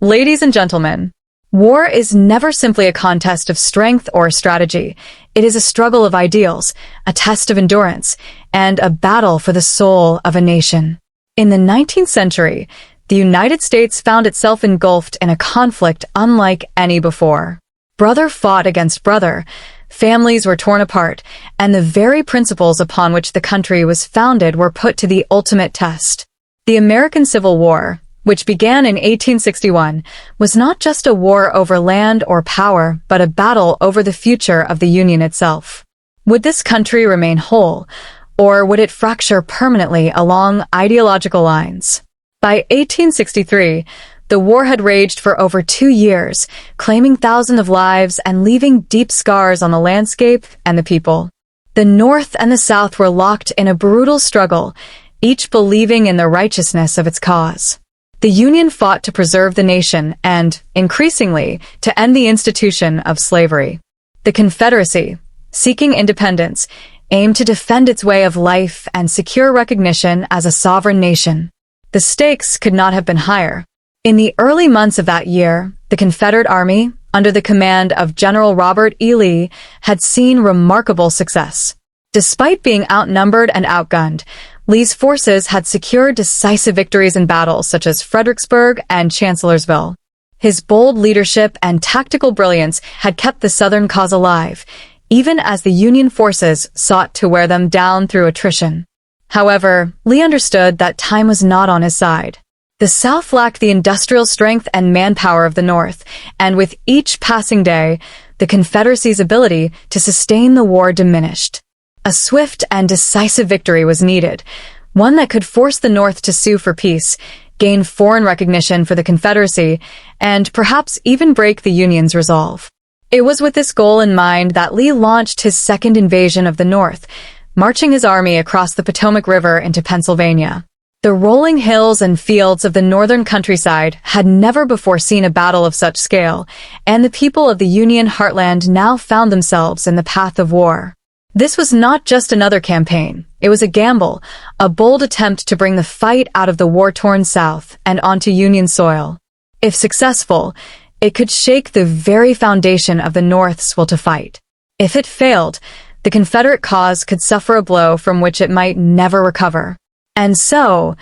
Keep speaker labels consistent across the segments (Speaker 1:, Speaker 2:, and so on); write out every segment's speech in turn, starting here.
Speaker 1: Ladies and gentlemen, war is never simply a contest of strength or strategy. It is a struggle of ideals, a test of endurance, and a battle for the soul of a nation. In the 19th century, the United States found itself engulfed in a conflict unlike any before. Brother fought against brother, families were torn apart, and the very principles upon which the country was founded were put to the ultimate test. The American Civil War, which began in 1861, was not just a war over land or power, but a battle over the future of the Union itself. Would this country remain whole, or would it fracture permanently along ideological lines? By 1863, the war had raged for over 2 years, claiming thousands of lives and leaving deep scars on the landscape and the people. The North and the South were locked in a brutal struggle, each believing in the righteousness of its cause. The Union fought to preserve the nation and, increasingly, to end the institution of slavery. The Confederacy, seeking independence, aimed to defend its way of life and secure recognition as a sovereign nation. The stakes could not have been higher. In the early months of that year, the Confederate Army, under the command of General Robert E. Lee, had seen remarkable success. Despite being outnumbered and outgunned, Lee's forces had secured decisive victories in battles such as Fredericksburg and Chancellorsville. His bold leadership and tactical brilliance had kept the Southern cause alive, even as the Union forces sought to wear them down through attrition. However, Lee understood that time was not on his side. The South lacked the industrial strength and manpower of the North, and with each passing day, the Confederacy's ability to sustain the war diminished. A swift and decisive victory was needed, one that could force the North to sue for peace, gain foreign recognition for the Confederacy, and perhaps even break the Union's resolve. It was with this goal in mind that Lee launched his second invasion of the North, marching his army across the Potomac River into Pennsylvania. The rolling hills and fields of the northern countryside had never before seen a battle of such scale, and the people of the Union heartland now found themselves in the path of war. This was not just another campaign. It was a gamble, a bold attempt to bring the fight out of the war-torn South and onto Union soil. If successful, it could shake the very foundation of the North's will to fight. If it failed, the Confederate cause could suffer a blow from which it might never recover. And so,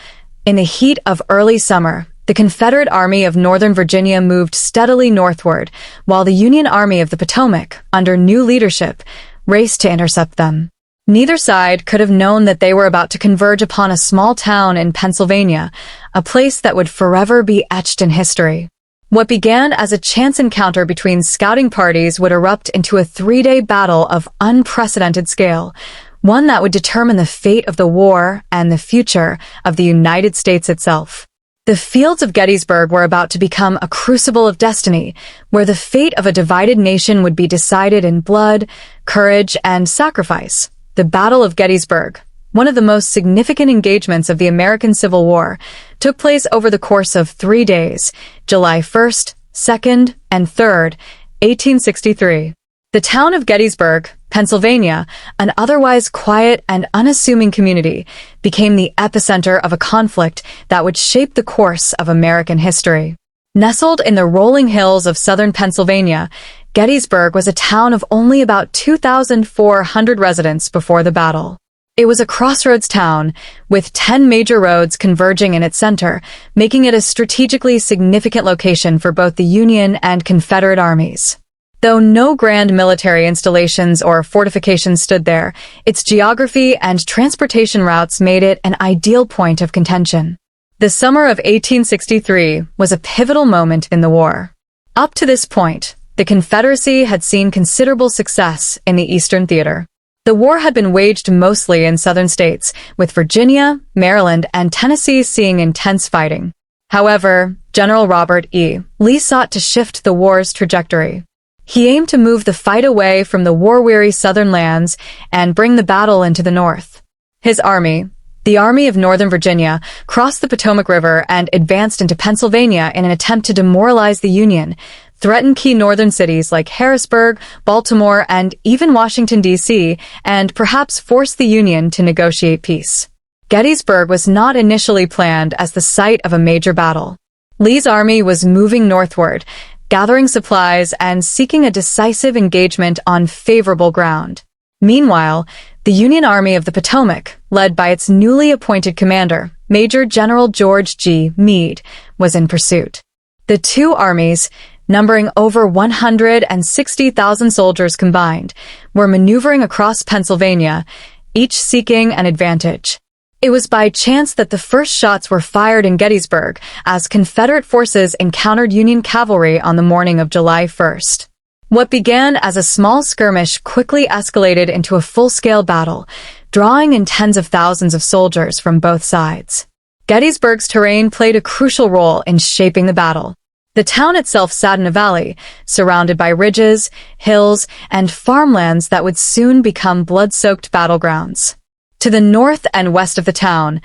Speaker 1: in the heat of early summer, the Confederate Army of Northern Virginia moved steadily northward, while the Union Army of the Potomac, under new leadership, raced to intercept them. Neither side could have known that they were about to converge upon a small town in Pennsylvania, a place that would forever be etched in history. What began as a chance encounter between scouting parties would erupt into a 3-day battle of unprecedented scale, one that would determine the fate of the war and the future of the United States itself. The fields of Gettysburg were about to become a crucible of destiny, where the fate of a divided nation would be decided in blood, courage, and sacrifice. The Battle of Gettysburg, one of the most significant engagements of the American Civil War, took place over the course of 3 days, July 1st, 2nd, and 3rd, 1863. The town of Gettysburg, Pennsylvania, an otherwise quiet and unassuming community, became the epicenter of a conflict that would shape the course of American history. Nestled in the rolling hills of southern Pennsylvania, Gettysburg was a town of only about 2,400 residents before the battle. It was a crossroads town, with 10 major roads converging in its center, making it a strategically significant location for both the Union and Confederate armies. Though no grand military installations or fortifications stood there, its geography and transportation routes made it an ideal point of contention. The summer of 1863 was a pivotal moment in the war. Up to this point, the Confederacy had seen considerable success in the Eastern Theater. The war had been waged mostly in southern states, with Virginia, Maryland, and Tennessee seeing intense fighting. However, General Robert E. Lee sought to shift the war's trajectory. He aimed to move the fight away from the war-weary southern lands and bring the battle into the North. His army, the Army of Northern Virginia, crossed the Potomac River and advanced into Pennsylvania in an attempt to demoralize the Union, threaten key northern cities like Harrisburg, Baltimore, and even Washington, D.C., and perhaps force the Union to negotiate peace. Gettysburg was not initially planned as the site of a major battle. Lee's army was moving northward, gathering supplies and seeking a decisive engagement on favorable ground. Meanwhile, the Union Army of the Potomac, led by its newly appointed commander, Major General George G. Meade, was in pursuit. The two armies, numbering over 160,000 soldiers combined, were maneuvering across Pennsylvania, each seeking an advantage. It was by chance that the first shots were fired in Gettysburg as Confederate forces encountered Union cavalry on the morning of July 1st. What began as a small skirmish quickly escalated into a full-scale battle, drawing in tens of thousands of soldiers from both sides. Gettysburg's terrain played a crucial role in shaping the battle. The town itself sat in a valley, surrounded by ridges, hills, and farmlands that would soon become blood-soaked battlegrounds. To the north and west of the town,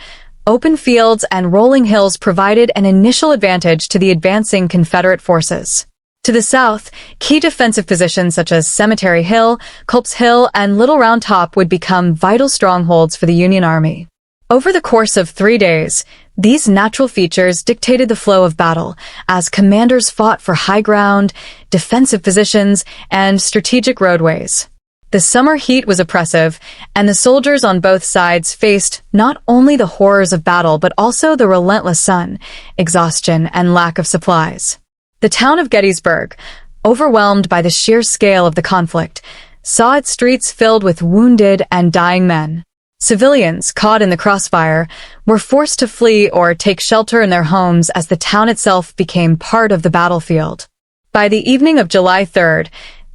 Speaker 1: open fields and rolling hills provided an initial advantage to the advancing Confederate forces. To the south, key defensive positions such as Cemetery Hill, Culp's Hill, and Little Round Top would become vital strongholds for the Union Army. Over the course of 3 days, these natural features dictated the flow of battle as commanders fought for high ground, defensive positions, and strategic roadways. The summer heat was oppressive, and the soldiers on both sides faced not only the horrors of battle but also the relentless sun, exhaustion, and lack of supplies. The town of Gettysburg, overwhelmed by the sheer scale of the conflict, saw its streets filled with wounded and dying men. Civilians, caught in the crossfire, were forced to flee or take shelter in their homes as the town itself became part of the battlefield. By the evening of July 3rd,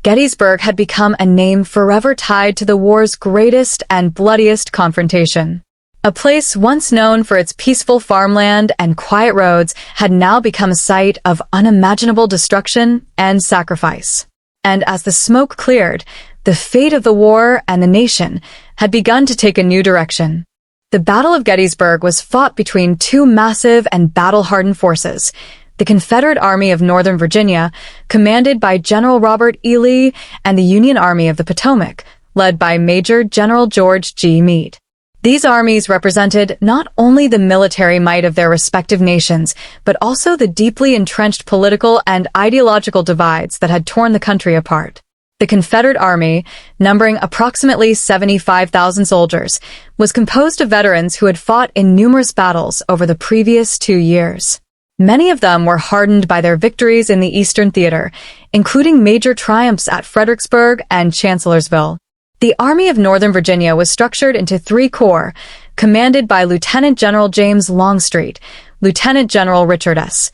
Speaker 1: Gettysburg had become a name forever tied to the war's greatest and bloodiest confrontation. A place once known for its peaceful farmland and quiet roads had now become a site of unimaginable destruction and sacrifice. And as the smoke cleared, the fate of the war and the nation had begun to take a new direction. The Battle of Gettysburg was fought between two massive and battle-hardened forces: the Confederate Army of Northern Virginia, commanded by General Robert E. Lee, and the Union Army of the Potomac, led by Major General George G. Meade. These armies represented not only the military might of their respective nations, but also the deeply entrenched political and ideological divides that had torn the country apart. The Confederate Army, numbering approximately 75,000 soldiers, was composed of veterans who had fought in numerous battles over the previous 2 years. Many of them were hardened by their victories in the Eastern Theater, including major triumphs at Fredericksburg and Chancellorsville. The Army of Northern Virginia was structured into 3 corps, commanded by Lieutenant General James Longstreet, Lieutenant General Richard S.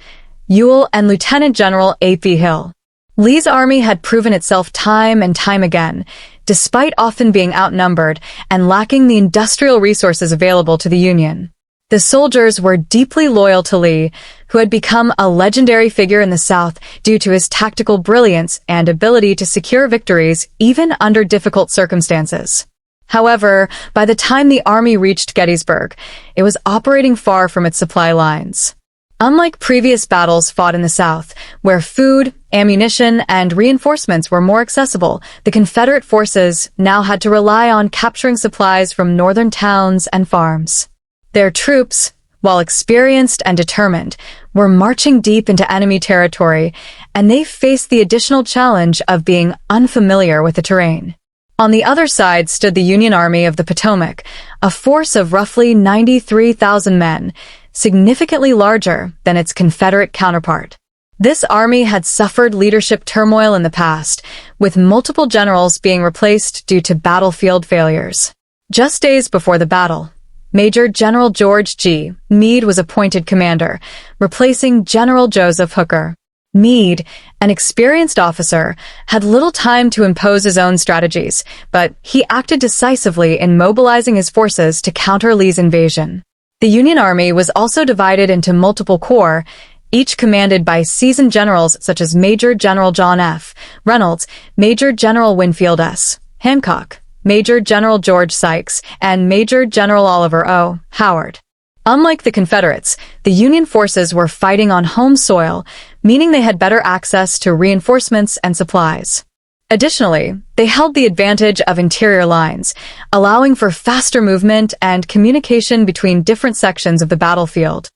Speaker 1: Ewell, and Lieutenant General A.P. Hill. Lee's army had proven itself time and time again, despite often being outnumbered and lacking the industrial resources available to the Union. The soldiers were deeply loyal to Lee, who had become a legendary figure in the South due to his tactical brilliance and ability to secure victories even under difficult circumstances. However, by the time the army reached Gettysburg, it was operating far from its supply lines. Unlike previous battles fought in the South, where food, ammunition, and reinforcements were more accessible, the Confederate forces now had to rely on capturing supplies from northern towns and farms. Their troops, while experienced and determined, were marching deep into enemy territory, and they faced the additional challenge of being unfamiliar with the terrain. On the other side stood the Union Army of the Potomac, a force of roughly 93,000 men, significantly larger than its Confederate counterpart. This army had suffered leadership turmoil in the past, with multiple generals being replaced due to battlefield failures. Just days before the battle, Major General George G. Meade was appointed commander, replacing General Joseph Hooker. Meade, an experienced officer, had little time to impose his own strategies, but he acted decisively in mobilizing his forces to counter Lee's invasion. The Union Army was also divided into multiple corps, each commanded by seasoned generals such as Major General John F. Reynolds, Major General Winfield S. Hancock, Major General George Sykes, and Major General Oliver O. Howard. Unlike the Confederates, the Union forces were fighting on home soil, meaning they had better access to reinforcements and supplies. Additionally, they held the advantage of interior lines, allowing for faster movement and communication between different sections of the battlefield.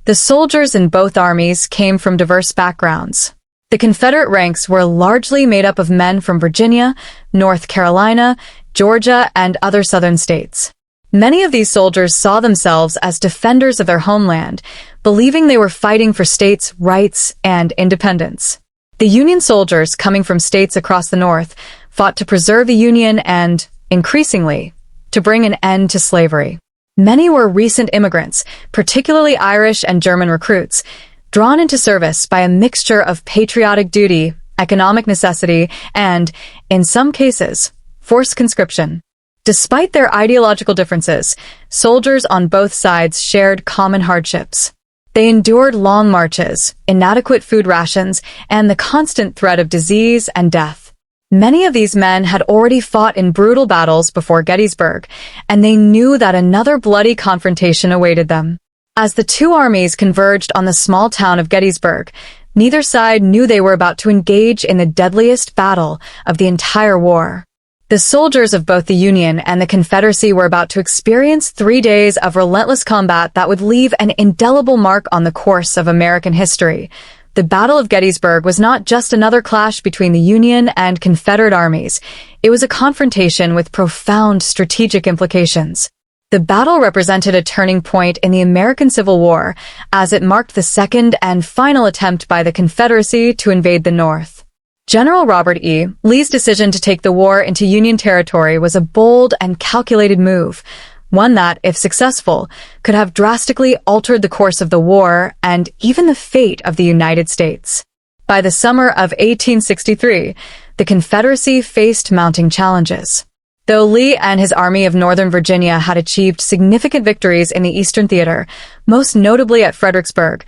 Speaker 1: The soldiers in both armies came from diverse backgrounds. The Confederate ranks were largely made up of men from Virginia, North Carolina, Georgia, and other southern states. Many of these soldiers saw themselves as defenders of their homeland, believing they were fighting for states' rights and independence. The Union soldiers coming from states across the North fought to preserve the Union and, increasingly, to bring an end to slavery. Many were recent immigrants, particularly Irish and German recruits, drawn into service by a mixture of patriotic duty, economic necessity, and, in some cases, forced conscription. Despite their ideological differences, soldiers on both sides shared common hardships. They endured long marches, inadequate food rations, and the constant threat of disease and death. Many of these men had already fought in brutal battles before Gettysburg, and they knew that another bloody confrontation awaited them. As the two armies converged on the small town of Gettysburg, neither side knew they were about to engage in the deadliest battle of the entire war. The soldiers of both the Union and the Confederacy were about to experience 3 days of relentless combat that would leave an indelible mark on the course of American history. The Battle of Gettysburg was not just another clash between the Union and Confederate armies. It was a confrontation with profound strategic implications. The battle represented a turning point in the American Civil War, as it marked the second and final attempt by the Confederacy to invade the North. General Robert E. Lee's decision to take the war into Union territory was a bold and calculated move, one that, if successful, could have drastically altered the course of the war and even the fate of the United States. By the summer of 1863, the Confederacy faced mounting challenges. Though Lee and his Army of Northern Virginia had achieved significant victories in the Eastern Theater, most notably at Fredericksburg,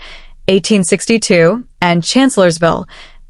Speaker 1: 1862, and Chancellorsville,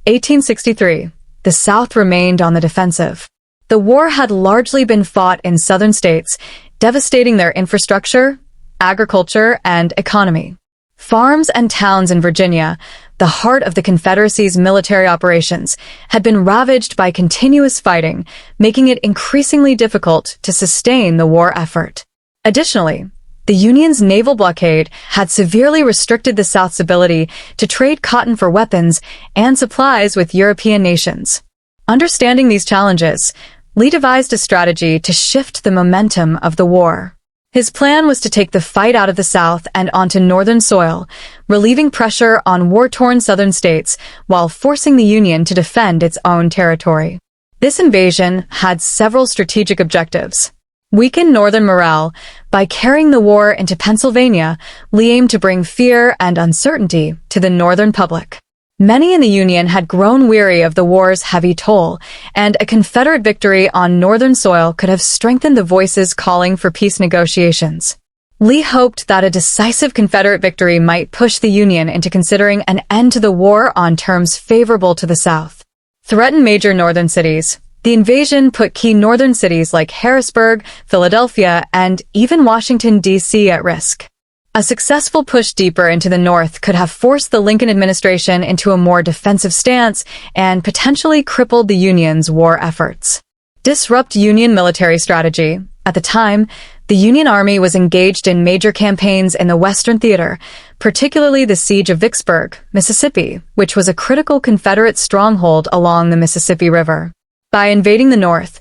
Speaker 1: 1863, the South remained on the defensive. The war had largely been fought in southern states, devastating their infrastructure, agriculture, and economy. Farms and towns in Virginia, the heart of the Confederacy's military operations, had been ravaged by continuous fighting, making it increasingly difficult to sustain the war effort. Additionally, the Union's naval blockade had severely restricted the South's ability to trade cotton for weapons and supplies with European nations. Understanding these challenges, Lee devised a strategy to shift the momentum of the war. His plan was to take the fight out of the South and onto Northern soil, relieving pressure on war-torn Southern states while forcing the Union to defend its own territory. This invasion had several strategic objectives. Weaken Northern morale. By carrying the war into Pennsylvania, Lee aimed to bring fear and uncertainty to the Northern public. Many in the Union had grown weary of the war's heavy toll, and a Confederate victory on Northern soil could have strengthened the voices calling for peace negotiations. Lee hoped that a decisive Confederate victory might push the Union into considering an end to the war on terms favorable to the South. Threaten major Northern cities. The invasion put key Northern cities like Harrisburg, Philadelphia, and even Washington, D.C. at risk. A successful push deeper into the North could have forced the Lincoln administration into a more defensive stance and potentially crippled the Union's war efforts. Disrupt Union military strategy. At the time, the Union Army was engaged in major campaigns in the Western Theater, particularly the Siege of Vicksburg, Mississippi, which was a critical Confederate stronghold along the Mississippi River. By invading the North,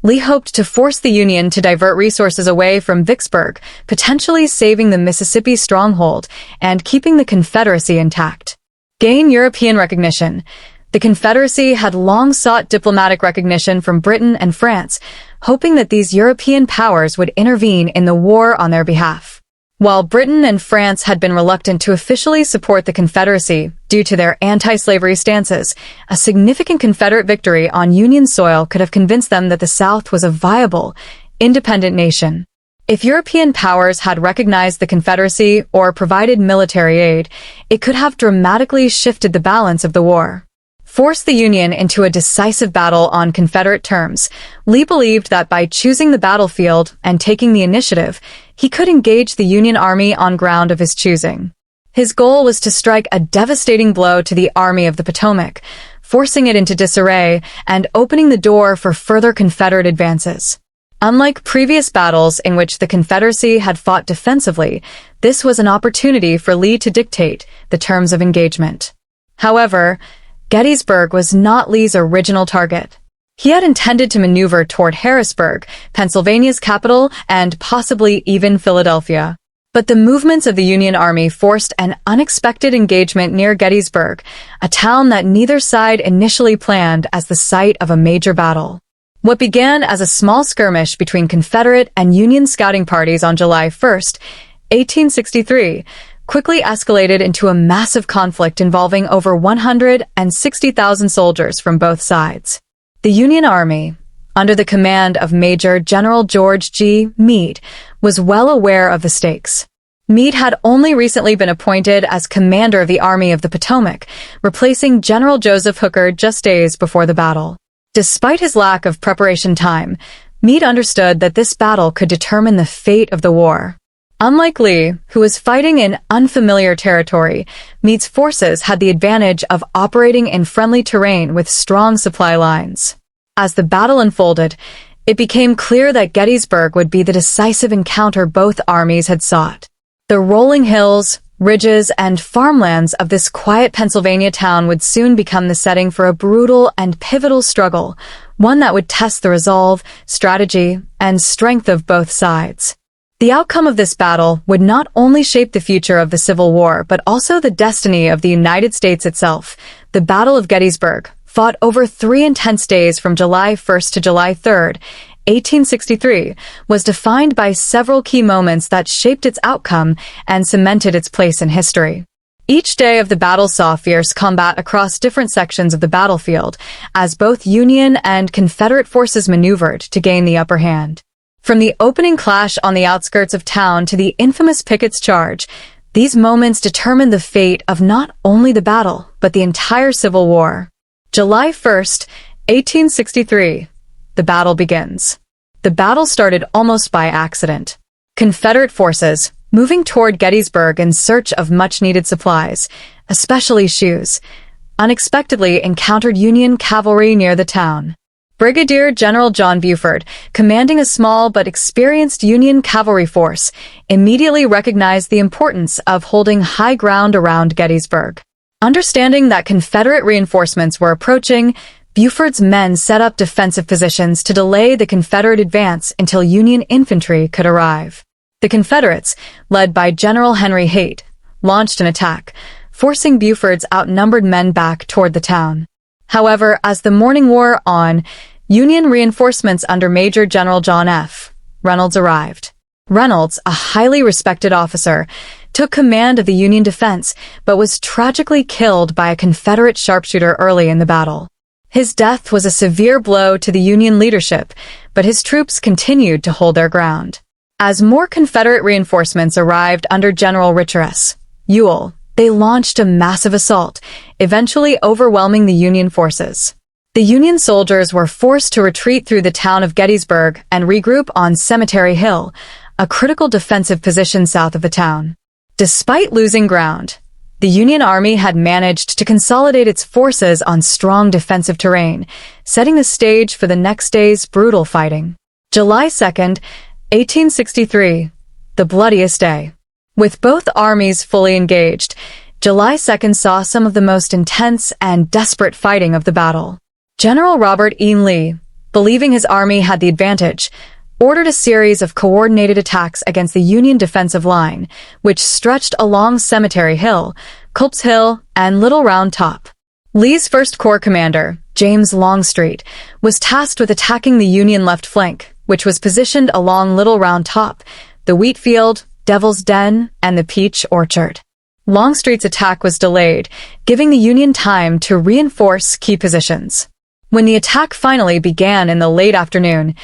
Speaker 1: Lee hoped to force the Union to divert resources away from Vicksburg, potentially saving the Mississippi stronghold and keeping the Confederacy intact. Gain European recognition. The Confederacy had long sought diplomatic recognition from Britain and France, hoping that these European powers would intervene in the war on their behalf. While Britain and France had been reluctant to officially support the Confederacy due to their anti-slavery stances, a significant Confederate victory on Union soil could have convinced them that the South was a viable, independent nation. If European powers had recognized the Confederacy or provided military aid, it could have dramatically shifted the balance of the war. Force the Union into a decisive battle on Confederate terms. Lee believed that by choosing the battlefield and taking the initiative, he could engage the Union Army on ground of his choosing. His goal was to strike a devastating blow to the Army of the Potomac, forcing it into disarray and opening the door for further Confederate advances. Unlike previous battles in which the Confederacy had fought defensively, this was an opportunity for Lee to dictate the terms of engagement. However, Gettysburg was not Lee's original target. He had intended to maneuver toward Harrisburg, Pennsylvania's capital, and possibly even Philadelphia. But the movements of the Union Army forced an unexpected engagement near Gettysburg, a town that neither side initially planned as the site of a major battle. What began as a small skirmish between Confederate and Union scouting parties on July 1, 1863, quickly escalated into a massive conflict involving over 160,000 soldiers from both sides. The Union Army, under the command of Major General George G. Meade, was well aware of the stakes. Meade had only recently been appointed as commander of the Army of the Potomac, replacing General Joseph Hooker just days before the battle. Despite his lack of preparation time, Meade understood that this battle could determine the fate of the war. Unlike Lee, who was fighting in unfamiliar territory, Meade's forces had the advantage of operating in friendly terrain with strong supply lines. As the battle unfolded, it became clear that Gettysburg would be the decisive encounter both armies had sought. The rolling hills, ridges, and farmlands of this quiet Pennsylvania town would soon become the setting for a brutal and pivotal struggle, one that would test the resolve, strategy, and strength of both sides. The outcome of this battle would not only shape the future of the Civil War, but also the destiny of the United States itself. The Battle of Gettysburg, fought over 3 intense days from July 1st to July 3rd, 1863, was defined by several key moments that shaped its outcome and cemented its place in history. Each day of the battle saw fierce combat across different sections of the battlefield, as both Union and Confederate forces maneuvered to gain the upper hand. From the opening clash on the outskirts of town to the infamous Pickett's charge, these moments determined the fate of not only the battle, but the entire Civil War. July 1st, 1863. The battle begins. The battle started almost by accident. Confederate forces, moving toward Gettysburg in search of much-needed supplies, especially shoes, unexpectedly encountered Union cavalry near the town. Brigadier General John Buford, commanding a small but experienced Union cavalry force, immediately recognized the importance of holding high ground around Gettysburg. Understanding that Confederate reinforcements were approaching, Buford's men set up defensive positions to delay the Confederate advance until Union infantry could arrive. The Confederates, led by General Henry Haight, launched an attack, forcing Buford's outnumbered men back toward the town. However, as the morning wore on, Union reinforcements under Major General John F. Reynolds arrived. Reynolds, a highly respected officer, took command of the Union defense, but was tragically killed by a Confederate sharpshooter early in the battle. His death was a severe blow to the Union leadership, but his troops continued to hold their ground. As more Confederate reinforcements arrived under General Richard S. Ewell, they launched a massive assault, eventually overwhelming the Union forces. The Union soldiers were forced to retreat through the town of Gettysburg and regroup on Cemetery Hill, a critical defensive position south of the town. Despite losing ground, the Union Army had managed to consolidate its forces on strong defensive terrain, setting the stage for the next day's brutal fighting. July 2nd, 1863, the bloodiest day. With both armies fully engaged, July 2nd saw some of the most intense and desperate fighting of the battle. General Robert E. Lee, believing his army had the advantage, ordered a series of coordinated attacks against the Union defensive line, which stretched along Cemetery Hill, Culp's Hill, and Little Round Top. Lee's 1st Corps commander, James Longstreet, was tasked with attacking the Union left flank, which was positioned along Little Round Top, the wheat field, Devil's Den, and the Peach Orchard. Longstreet's attack was delayed, giving the Union time to reinforce key positions. When the attack finally began in the late afternoon,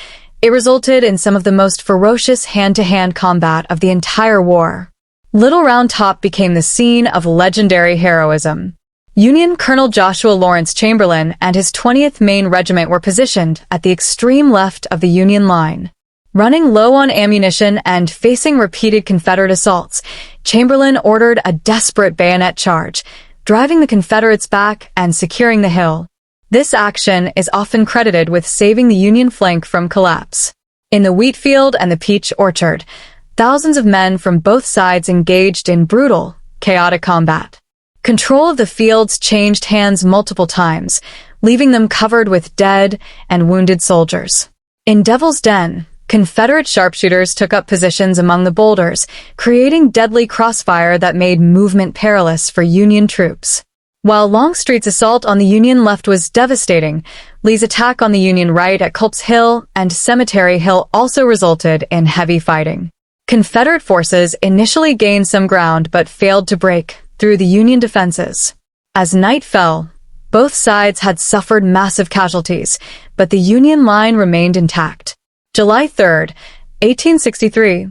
Speaker 1: it resulted in some of the most ferocious hand-to-hand combat of the entire war. Little Round Top became the scene of legendary heroism. Union Colonel Joshua Lawrence Chamberlain and his 20th Maine Regiment were positioned at the extreme left of the Union line. Running low on ammunition and facing repeated Confederate assaults, Chamberlain ordered a desperate bayonet charge, driving the Confederates back and securing the hill. This action is often credited with saving the Union flank from collapse. In the wheat field and the peach orchard, thousands of men from both sides engaged in brutal, chaotic combat. Control of the fields changed hands multiple times, leaving them covered with dead and wounded soldiers. In Devil's Den, Confederate sharpshooters took up positions among the boulders, creating deadly crossfire that made movement perilous for Union troops. While Longstreet's assault on the Union left was devastating, Lee's attack on the Union right at Culp's Hill and Cemetery Hill also resulted in heavy fighting. Confederate forces initially gained some ground but failed to break through the Union defenses. As night fell, both sides had suffered massive casualties, but the Union line remained intact. July 3, 1863,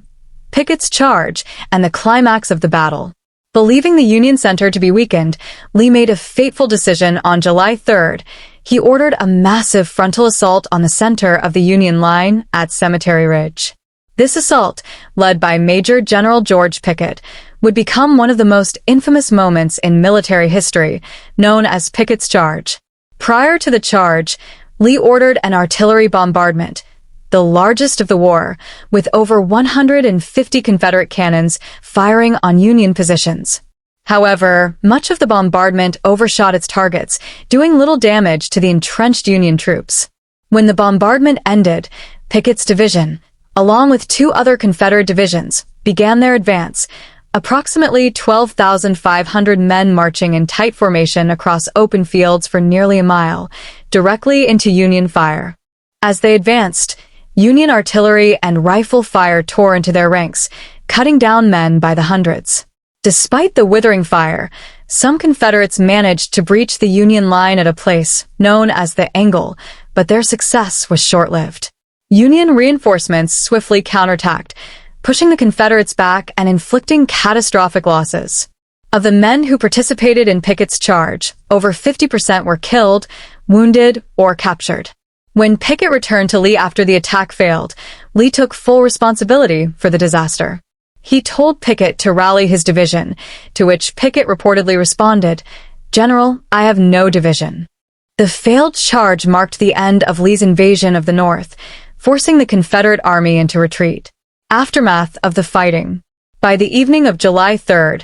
Speaker 1: Pickett's charge and the climax of the battle. Believing the Union center to be weakened, Lee made a fateful decision on July 3rd. He ordered a massive frontal assault on the center of the Union line at Cemetery Ridge. This assault, led by Major General George Pickett, would become one of the most infamous moments in military history, known as Pickett's Charge. Prior to the charge, Lee ordered an artillery bombardment, the largest of the war, with over 150 Confederate cannons firing on Union positions. However, much of the bombardment overshot its targets, doing little damage to the entrenched Union troops. When the bombardment ended, Pickett's division, along with two other Confederate divisions, began their advance, approximately 12,500 men marching in tight formation across open fields for nearly a mile, directly into Union fire. As they advanced, Union artillery and rifle fire tore into their ranks, cutting down men by the hundreds. Despite the withering fire, some Confederates managed to breach the Union line at a place known as the Angle, but their success was short-lived. Union reinforcements swiftly counterattacked, pushing the Confederates back and inflicting catastrophic losses. Of the men who participated in Pickett's charge, over 50% were killed, wounded, or captured. When Pickett returned to Lee after the attack failed, Lee took full responsibility for the disaster. He told Pickett to rally his division, to which Pickett reportedly responded, "General, I have no division." The failed charge marked the end of Lee's invasion of the North, forcing the Confederate Army into retreat. Aftermath of the fighting. By the evening of July 3rd,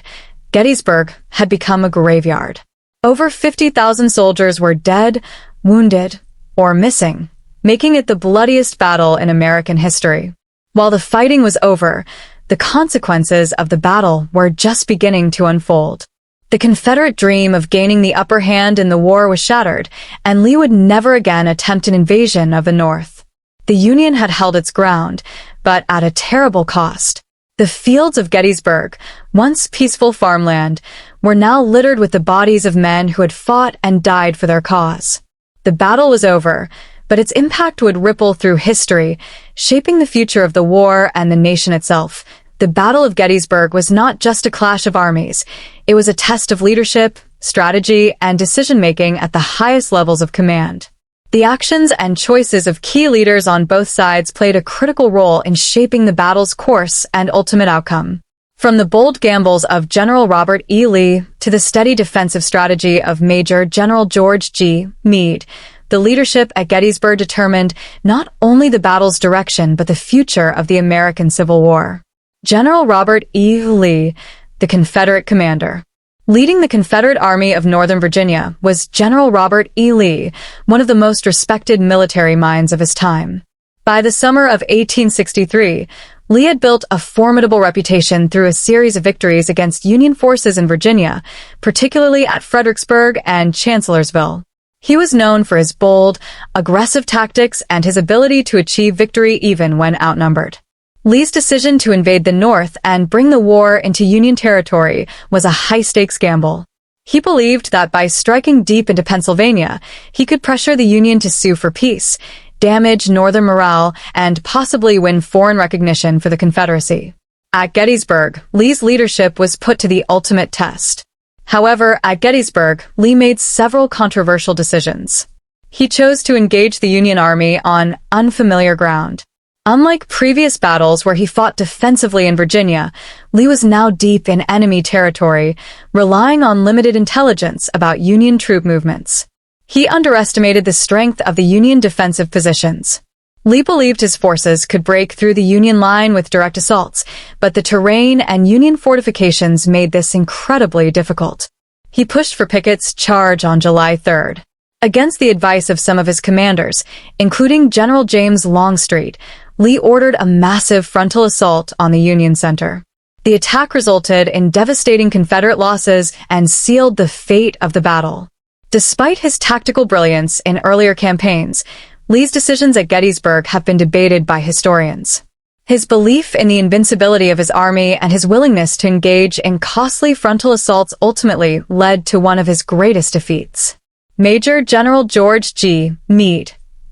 Speaker 1: Gettysburg had become a graveyard. Over 50,000 soldiers were dead, wounded, or missing, making it the bloodiest battle in American history. While the fighting was over, the consequences of the battle were just beginning to unfold. The Confederate dream of gaining the upper hand in the war was shattered, and Lee would never again attempt an invasion of the North. The Union had held its ground, but at a terrible cost. The fields of Gettysburg, once peaceful farmland, were now littered with the bodies of men who had fought and died for their cause. The battle was over, but its impact would ripple through history, shaping the future of the war and the nation itself. The Battle of Gettysburg was not just a clash of armies. It was a test of leadership, strategy, and decision-making at the highest levels of command. The actions and choices of key leaders on both sides played a critical role in shaping the battle's course and ultimate outcome. From the bold gambles of General Robert E. Lee to the steady defensive strategy of Major General George G. Meade, the leadership at Gettysburg determined not only the battle's direction but the future of the American Civil War. General Robert E. Lee, the Confederate commander. Leading the Confederate Army of Northern Virginia was General Robert E. Lee, one of the most respected military minds of his time. By the summer of 1863, Lee had built a formidable reputation through a series of victories against Union forces in Virginia, particularly at Fredericksburg and Chancellorsville. He was known for his bold, aggressive tactics and his ability to achieve victory even when outnumbered. Lee's decision to invade the North and bring the war into Union territory was a high-stakes gamble. He believed that by striking deep into Pennsylvania, he could pressure the Union to sue for peace, damage Northern morale, and possibly win foreign recognition for the Confederacy. At Gettysburg, Lee's leadership was put to the ultimate test. However, at Gettysburg, Lee made several controversial decisions. He chose to engage the Union Army on unfamiliar ground. Unlike previous battles where he fought defensively in Virginia, Lee was now deep in enemy territory, relying on limited intelligence about Union troop movements. He underestimated the strength of the Union defensive positions. Lee believed his forces could break through the Union line with direct assaults, but the terrain and Union fortifications made this incredibly difficult. He pushed for Pickett's charge on July 3rd. Against the advice of some of his commanders, including General James Longstreet, Lee ordered a massive frontal assault on the Union center. The attack resulted in devastating Confederate losses and sealed the fate of the battle. Despite his tactical brilliance in earlier campaigns, Lee's decisions at Gettysburg have been debated by historians. His belief in the invincibility of his army and his willingness to engage in costly frontal assaults ultimately led to one of his greatest defeats. Major General George G. Meade,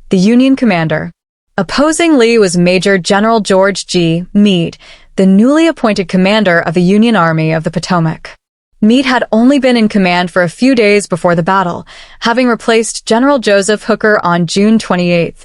Speaker 1: the Union commander. Opposing Lee was Major General George G. Meade, the newly appointed commander of the Union Army of the Potomac. Meade had only been in command for a few days before the battle, having replaced General Joseph Hooker on June 28,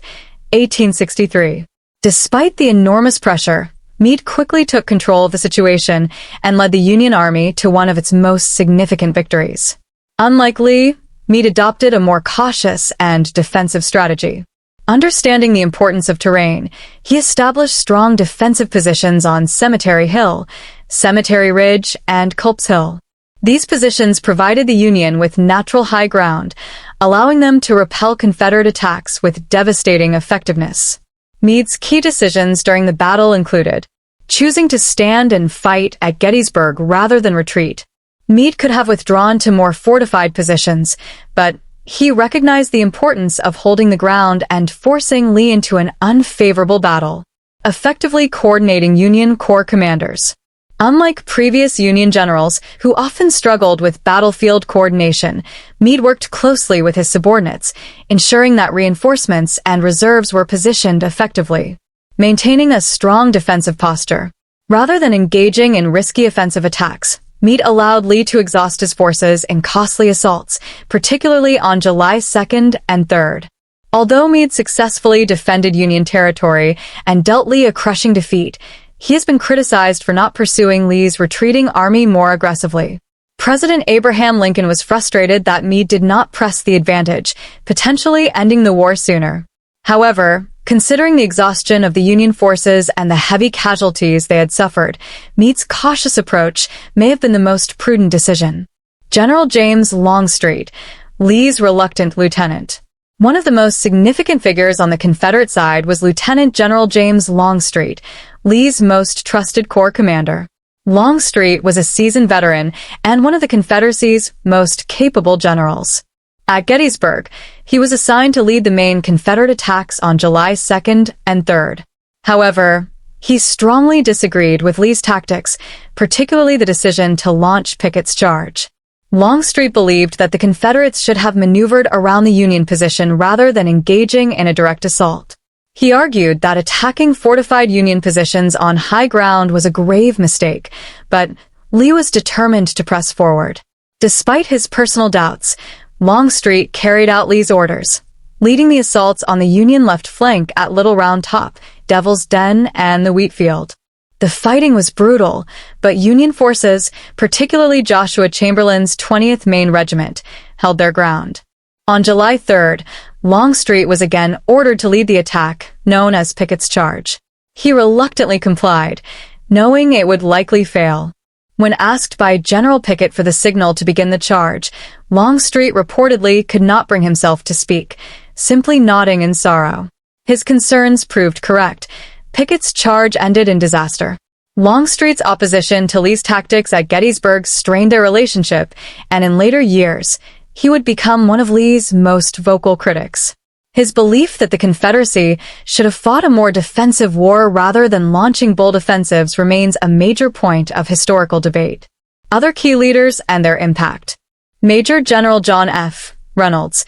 Speaker 1: 1863. Despite the enormous pressure, Meade quickly took control of the situation and led the Union Army to one of its most significant victories. Unlike Lee, Meade adopted a more cautious and defensive strategy. Understanding the importance of terrain, he established strong defensive positions on Cemetery Hill, Cemetery Ridge, and Culp's Hill. These positions provided the Union with natural high ground, allowing them to repel Confederate attacks with devastating effectiveness. Meade's key decisions during the battle included choosing to stand and fight at Gettysburg rather than retreat. Meade could have withdrawn to more fortified positions, but he recognized the importance of holding the ground and forcing Lee into an unfavorable battle, effectively coordinating Union Corps commanders. Unlike previous Union generals, who often struggled with battlefield coordination, Meade worked closely with his subordinates, ensuring that reinforcements and reserves were positioned effectively, maintaining a strong defensive posture. Rather than engaging in risky offensive attacks, Meade allowed Lee to exhaust his forces in costly assaults, particularly on July 2nd and 3rd. Although Meade successfully defended Union territory and dealt Lee a crushing defeat, he has been criticized for not pursuing Lee's retreating army more aggressively. President Abraham Lincoln was frustrated that Meade did not press the advantage, potentially ending the war sooner. However, considering the exhaustion of the Union forces and the heavy casualties they had suffered, Meade's cautious approach may have been the most prudent decision. General James Longstreet, Lee's reluctant lieutenant. One of the most significant figures on the Confederate side was Lieutenant General James Longstreet, Lee's most trusted corps commander. Longstreet was a seasoned veteran and one of the Confederacy's most capable generals. At Gettysburg, he was assigned to lead the main Confederate attacks on July 2nd and 3rd. However, he strongly disagreed with Lee's tactics, particularly the decision to launch Pickett's charge. Longstreet believed that the Confederates should have maneuvered around the Union position rather than engaging in a direct assault. He argued that attacking fortified Union positions on high ground was a grave mistake, but Lee was determined to press forward. Despite his personal doubts, Longstreet carried out Lee's orders, leading the assaults on the Union left flank at Little Round Top, Devil's Den, and the Wheatfield. The fighting was brutal, but Union forces, particularly Joshua Chamberlain's 20th Maine Regiment, held their ground. On July 3rd, Longstreet was again ordered to lead the attack, known as Pickett's Charge. He reluctantly complied, knowing it would likely fail. When asked by General Pickett for the signal to begin the charge, Longstreet reportedly could not bring himself to speak, simply nodding in sorrow. His concerns proved correct. Pickett's charge ended in disaster. Longstreet's opposition to Lee's tactics at Gettysburg strained their relationship, and in later years, he would become one of Lee's most vocal critics. His belief that the Confederacy should have fought a more defensive war rather than launching bold offensives remains a major point of historical debate. Other key leaders and their impact. Major General John F. Reynolds,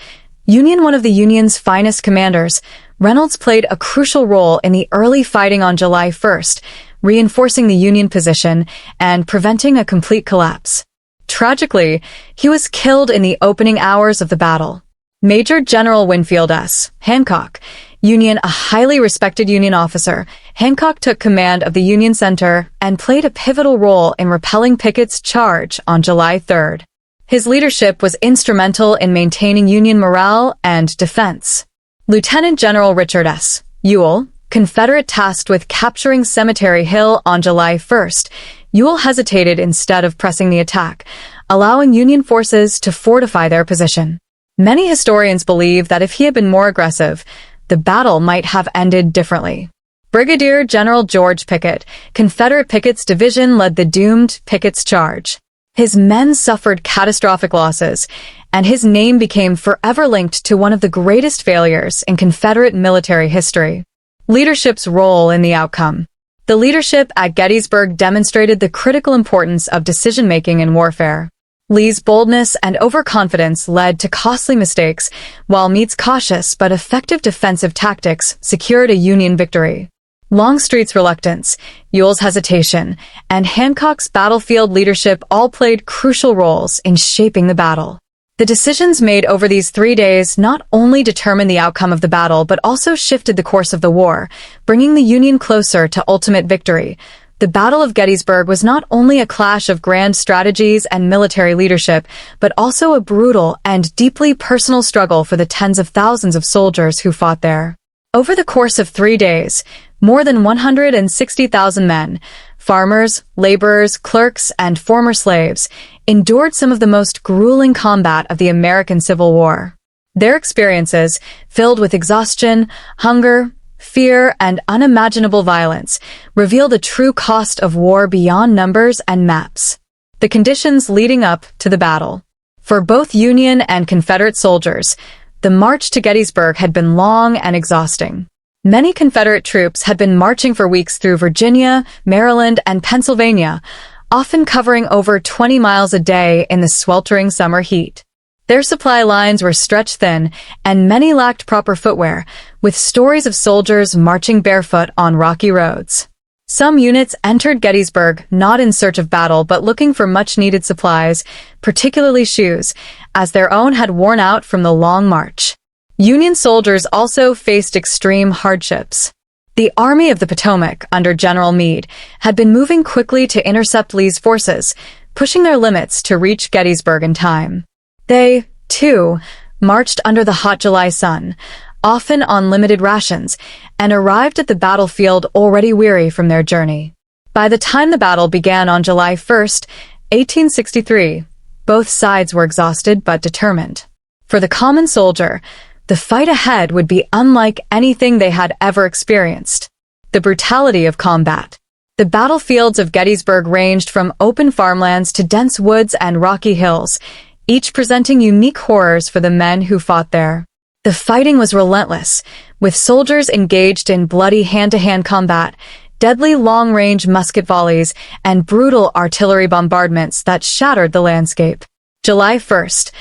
Speaker 1: one of the Union's finest commanders, Reynolds played a crucial role in the early fighting on July 1st, reinforcing the Union position and preventing a complete collapse. Tragically, he was killed in the opening hours of the battle. Major General Winfield S. Hancock, a highly respected Union officer, Hancock took command of the Union Center and played a pivotal role in repelling Pickett's charge on July 3rd. His leadership was instrumental in maintaining Union morale and defense. Lieutenant General Richard S. Ewell, Confederate tasked with capturing Cemetery Hill on July 1st, Ewell hesitated instead of pressing the attack, allowing Union forces to fortify their position. Many historians believe that if he had been more aggressive, the battle might have ended differently. Brigadier General George Pickett, Confederate Pickett's division, led the doomed Pickett's charge. His men suffered catastrophic losses, and his name became forever linked to one of the greatest failures in Confederate military history. Leadership's role in the outcome. The leadership at Gettysburg demonstrated the critical importance of decision-making in warfare. Lee's boldness and overconfidence led to costly mistakes, while Meade's cautious but effective defensive tactics secured a Union victory. Longstreet's reluctance, Ewell's hesitation, and Hancock's battlefield leadership all played crucial roles in shaping the battle. The decisions made over these 3 days not only determined the outcome of the battle but also shifted the course of the war, bringing the Union closer to ultimate victory. The Battle of Gettysburg was not only a clash of grand strategies and military leadership, but also a brutal and deeply personal struggle for the tens of thousands of soldiers who fought there. Over the course of 3 days, more than 160,000 men, farmers, laborers, clerks, and former slaves, endured some of the most grueling combat of the American Civil War. Their experiences, filled with exhaustion, hunger, fear, and unimaginable violence, reveal the true cost of war beyond numbers and maps. The conditions leading up to the battle. For both Union and Confederate soldiers, the march to Gettysburg had been long and exhausting. Many Confederate troops had been marching for weeks through Virginia, Maryland, and Pennsylvania, often covering over 20 miles a day in the sweltering summer heat. Their supply lines were stretched thin, and many lacked proper footwear, with stories of soldiers marching barefoot on rocky roads. Some units entered Gettysburg not in search of battle but looking for much-needed supplies, particularly shoes, as their own had worn out from the long march. Union soldiers also faced extreme hardships. The Army of the Potomac, under General Meade, had been moving quickly to intercept Lee's forces, pushing their limits to reach Gettysburg in time. They, too, marched under the hot July sun, often on limited rations, and arrived at the battlefield already weary from their journey. By the time the battle began on July 1st, 1863, both sides were exhausted but determined. For the common soldier, the fight ahead would be unlike anything they had ever experienced. The brutality of combat. The battlefields of Gettysburg ranged from open farmlands to dense woods and rocky hills, each presenting unique horrors for the men who fought there. The fighting was relentless, with soldiers engaged in bloody hand-to-hand combat, deadly long-range musket volleys, and brutal artillery bombardments that shattered the landscape. July 1st.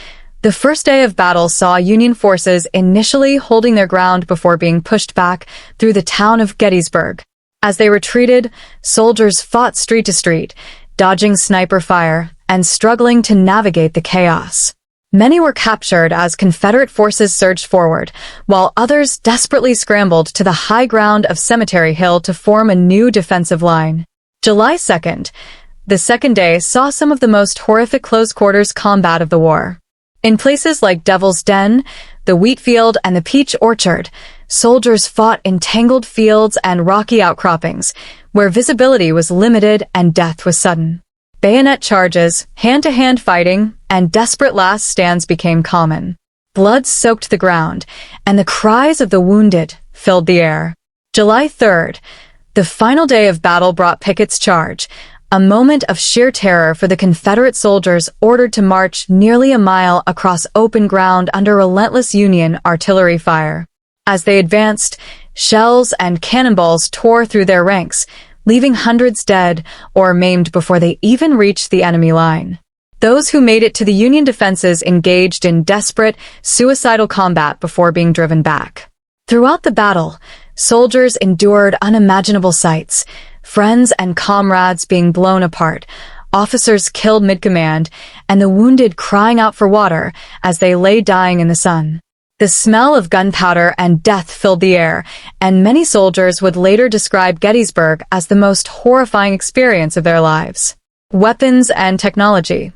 Speaker 1: The first day of battle saw Union forces initially holding their ground before being pushed back through the town of Gettysburg. As they retreated, soldiers fought street to street, dodging sniper fire and struggling to navigate the chaos. Many were captured as Confederate forces surged forward, while others desperately scrambled to the high ground of Cemetery Hill to form a new defensive line. July 2nd, the second day saw some of the most horrific close-quarters combat of the war. In places like Devil's Den, the wheat field, and the peach orchard, soldiers fought in tangled fields and rocky outcroppings, where visibility was limited and death was sudden. Bayonet charges, hand-to-hand fighting, and desperate last stands became common. Blood soaked the ground, and the cries of the wounded filled the air. July 3rd, the final day of battle brought Pickett's charge, a moment of sheer terror for the Confederate soldiers ordered to march nearly a mile across open ground under relentless Union artillery fire. As they advanced, shells and cannonballs tore through their ranks, leaving hundreds dead or maimed before they even reached the enemy line. Those who made it to the Union defenses engaged in desperate, suicidal combat before being driven back. Throughout the battle, soldiers endured unimaginable sights, friends and comrades being blown apart, officers killed mid-command, and the wounded crying out for water as they lay dying in the sun. The smell of gunpowder and death filled the air, and many soldiers would later describe Gettysburg as the most horrifying experience of their lives. Weapons and technology.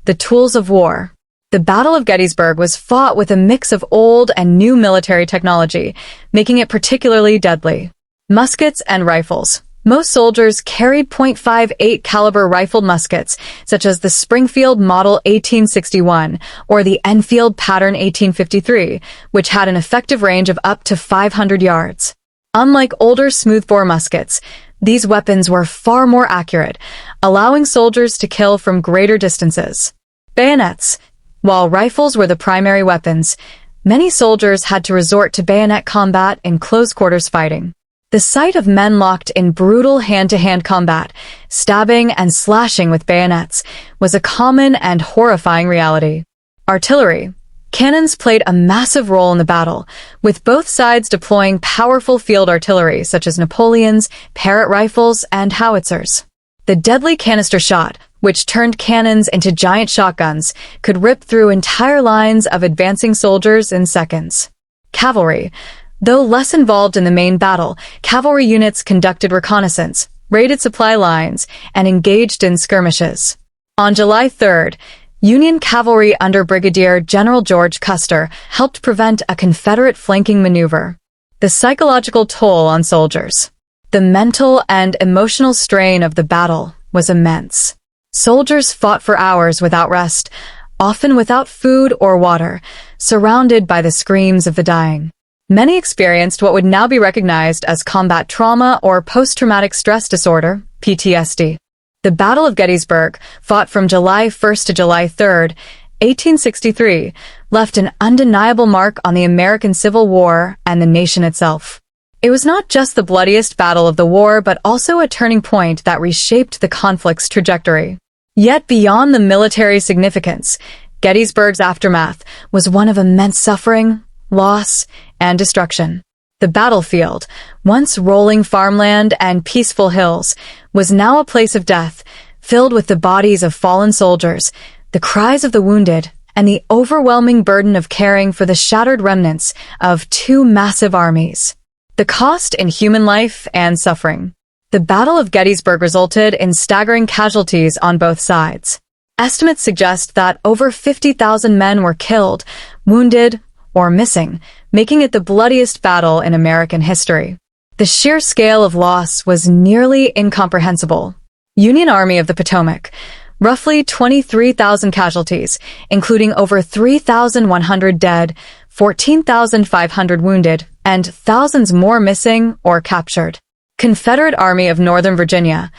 Speaker 1: The tools of war. The Battle of Gettysburg was fought with a mix of old and new military technology, making it particularly deadly. Muskets and rifles. Most soldiers carried .58 caliber rifled muskets, such as the Springfield Model 1861 or the Enfield Pattern 1853, which had an effective range of up to 500 yards. Unlike older smoothbore muskets, these weapons were far more accurate, allowing soldiers to kill from greater distances. Bayonets. While rifles were the primary weapons, many soldiers had to resort to bayonet combat in close-quarters fighting. The sight of men locked in brutal hand-to-hand combat, stabbing and slashing with bayonets, was a common and horrifying reality. Artillery. Cannons played a massive role in the battle, with both sides deploying powerful field artillery such as Napoleon's, Parrott rifles, and howitzers. The deadly canister shot, which turned cannons into giant shotguns, could rip through entire lines of advancing soldiers in seconds. Cavalry. Though less involved in the main battle, cavalry units conducted reconnaissance, raided supply lines, and engaged in skirmishes. On July 3rd, Union cavalry under Brigadier General George Custer helped prevent a Confederate flanking maneuver. The psychological toll on soldiers. The mental and emotional strain of the battle was immense. Soldiers fought for hours without rest, often without food or water, surrounded by the screams of the dying. Many experienced what would now be recognized as combat trauma or post-traumatic stress disorder, PTSD. The Battle of Gettysburg, fought from July 1st to July 3rd, 1863, left an undeniable mark on the American Civil War and the nation itself. It was not just the bloodiest battle of the war, but also a turning point that reshaped the conflict's trajectory. Yet beyond the military significance, Gettysburg's aftermath was one of immense suffering, loss, and destruction. The battlefield, once rolling farmland and peaceful hills, was now a place of death, filled with the bodies of fallen soldiers, the cries of the wounded, and the overwhelming burden of caring for the shattered remnants of two massive armies. The cost in human life and suffering. The Battle of Gettysburg resulted in staggering casualties on both sides. Estimates suggest that over 50,000 men were killed, wounded, or missing, making it the bloodiest battle in American history. The sheer scale of loss was nearly incomprehensible. Union Army of the Potomac. Roughly 23,000 casualties, including over 3,100 dead, 14,500 wounded, and thousands more missing or captured. Confederate Army of Northern Virginia.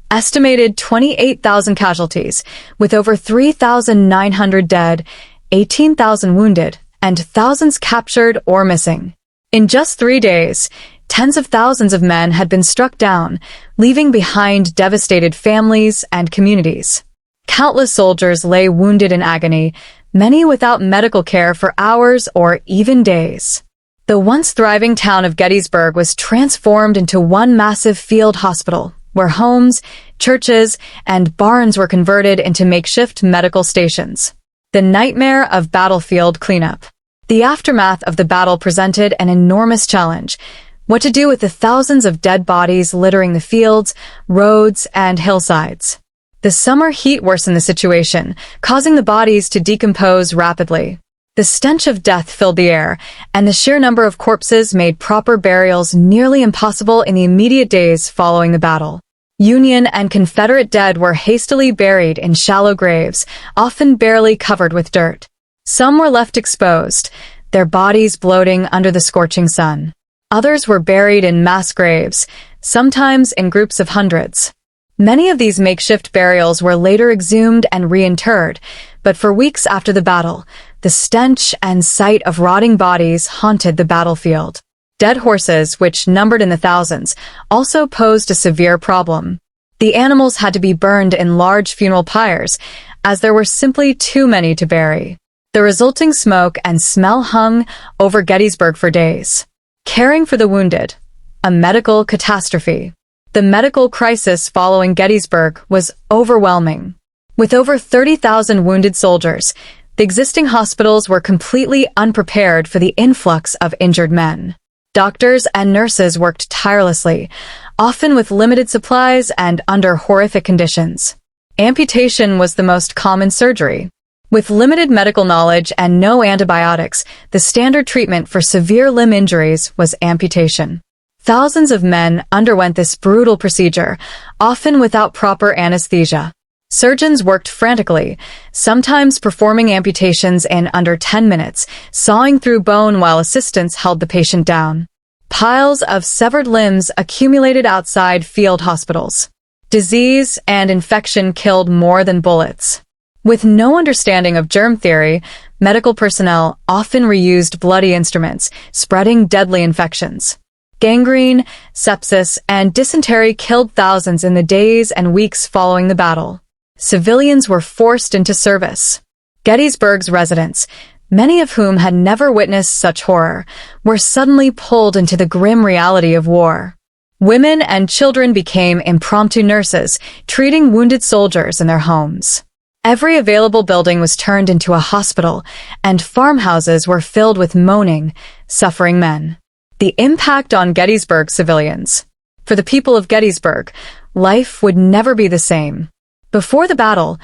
Speaker 1: Estimated 28,000 casualties, with over 3,900 dead, 18,000 wounded, and thousands captured or missing. In just 3 days, tens of thousands of men had been struck down, leaving behind devastated families and communities. Countless soldiers lay wounded in agony, many without medical care for hours or even days. The once thriving town of Gettysburg was transformed into one massive field hospital, where homes, churches, and barns were converted into makeshift medical stations. The nightmare of battlefield cleanup. The aftermath of the battle presented an enormous challenge: what to do with the thousands of dead bodies littering the fields, roads, and hillsides. The summer heat worsened the situation, causing the bodies to decompose rapidly. The stench of death filled the air, and the sheer number of corpses made proper burials nearly impossible in the immediate days following the battle. Union and Confederate dead were hastily buried in shallow graves, often barely covered with dirt. Some were left exposed, their bodies bloating under the scorching sun. Others were buried in mass graves, sometimes in groups of hundreds. Many of these makeshift burials were later exhumed and reinterred, but for weeks after the battle, the stench and sight of rotting bodies haunted the battlefield. Dead horses, which numbered in the thousands, also posed a severe problem. The animals had to be burned in large funeral pyres, as there were simply too many to bury. The resulting smoke and smell hung over Gettysburg for days. Caring for the wounded. A medical catastrophe. The medical crisis following Gettysburg was overwhelming. With over 30,000 wounded soldiers, the existing hospitals were completely unprepared for the influx of injured men. Doctors and nurses worked tirelessly, often with limited supplies and under horrific conditions. Amputation was the most common surgery. With limited medical knowledge and no antibiotics, the standard treatment for severe limb injuries was amputation. Thousands of men underwent this brutal procedure, often without proper anesthesia. Surgeons worked frantically, sometimes performing amputations in under 10 minutes, sawing through bone while assistants held the patient down. Piles of severed limbs accumulated outside field hospitals. Disease and infection killed more than bullets. With no understanding of germ theory, medical personnel often reused bloody instruments, spreading deadly infections. Gangrene, sepsis, and dysentery killed thousands in the days and weeks following the battle. Civilians were forced into service. Gettysburg's residents, many of whom had never witnessed such horror, were suddenly pulled into the grim reality of war. Women and children became impromptu nurses, treating wounded soldiers in their homes. Every available building was turned into a hospital, and farmhouses were filled with moaning, suffering men. The impact on Gettysburg civilians. For the people of Gettysburg, life would never be the same. Before the battle,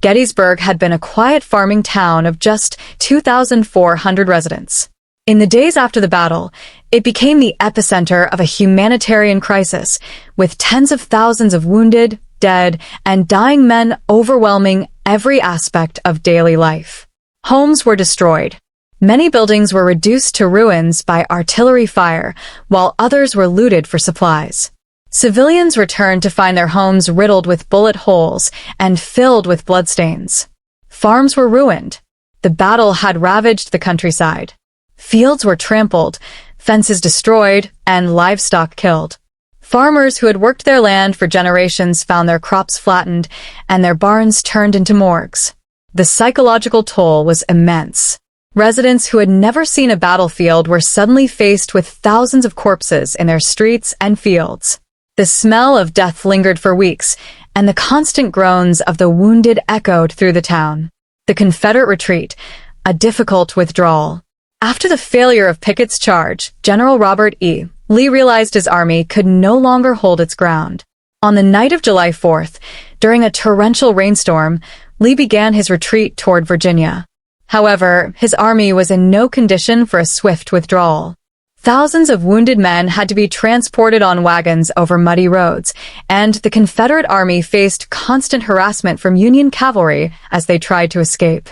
Speaker 1: Gettysburg had been a quiet farming town of just 2,400 residents. In the days after the battle, it became the epicenter of a humanitarian crisis, with tens of thousands of wounded, dead, and dying men overwhelming every aspect of daily life. Homes were destroyed. Many buildings were reduced to ruins by artillery fire, while others were looted for supplies. Civilians returned to find their homes riddled with bullet holes and filled with bloodstains. Farms were ruined. The battle had ravaged the countryside. Fields were trampled, fences destroyed, and livestock killed. Farmers who had worked their land for generations found their crops flattened and their barns turned into morgues. The psychological toll was immense. Residents who had never seen a battlefield were suddenly faced with thousands of corpses in their streets and fields. The smell of death lingered for weeks, and the constant groans of the wounded echoed through the town. The Confederate retreat, a difficult withdrawal. After the failure of Pickett's charge, General Robert E. Lee realized his army could no longer hold its ground. On the night of July 4th, during a torrential rainstorm, Lee began his retreat toward Virginia. However, his army was in no condition for a swift withdrawal. Thousands of wounded men had to be transported on wagons over muddy roads, and the Confederate army faced constant harassment from Union cavalry as they tried to escape.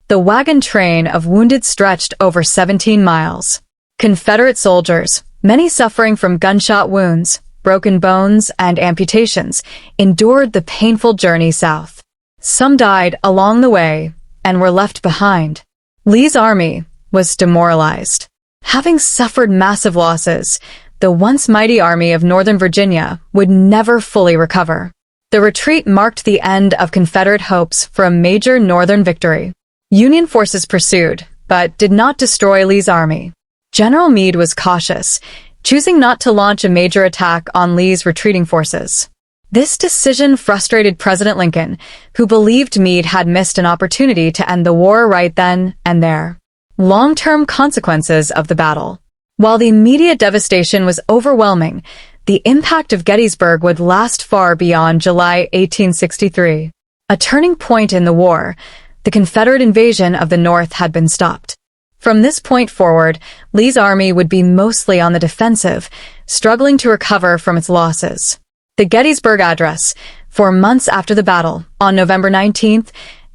Speaker 1: The wagon train of wounded stretched over 17 miles. Confederate soldiers, many suffering from gunshot wounds, broken bones, and amputations, endured the painful journey south. Some died along the way and were left behind. Lee's army was demoralized. Having suffered massive losses, the once mighty Army of Northern Virginia would never fully recover. The retreat marked the end of Confederate hopes for a major Northern victory. Union forces pursued, but did not destroy Lee's army. General Meade was cautious, choosing not to launch a major attack on Lee's retreating forces. This decision frustrated President Lincoln, who believed Meade had missed an opportunity to end the war right then and there. Long-term consequences of the battle. While the immediate devastation was overwhelming, the impact of Gettysburg would last far beyond July 1863. A turning point in the war, the Confederate invasion of the North had been stopped. From this point forward, Lee's army would be mostly on the defensive, struggling to recover from its losses. The Gettysburg Address, 4 months after the battle, on November 19,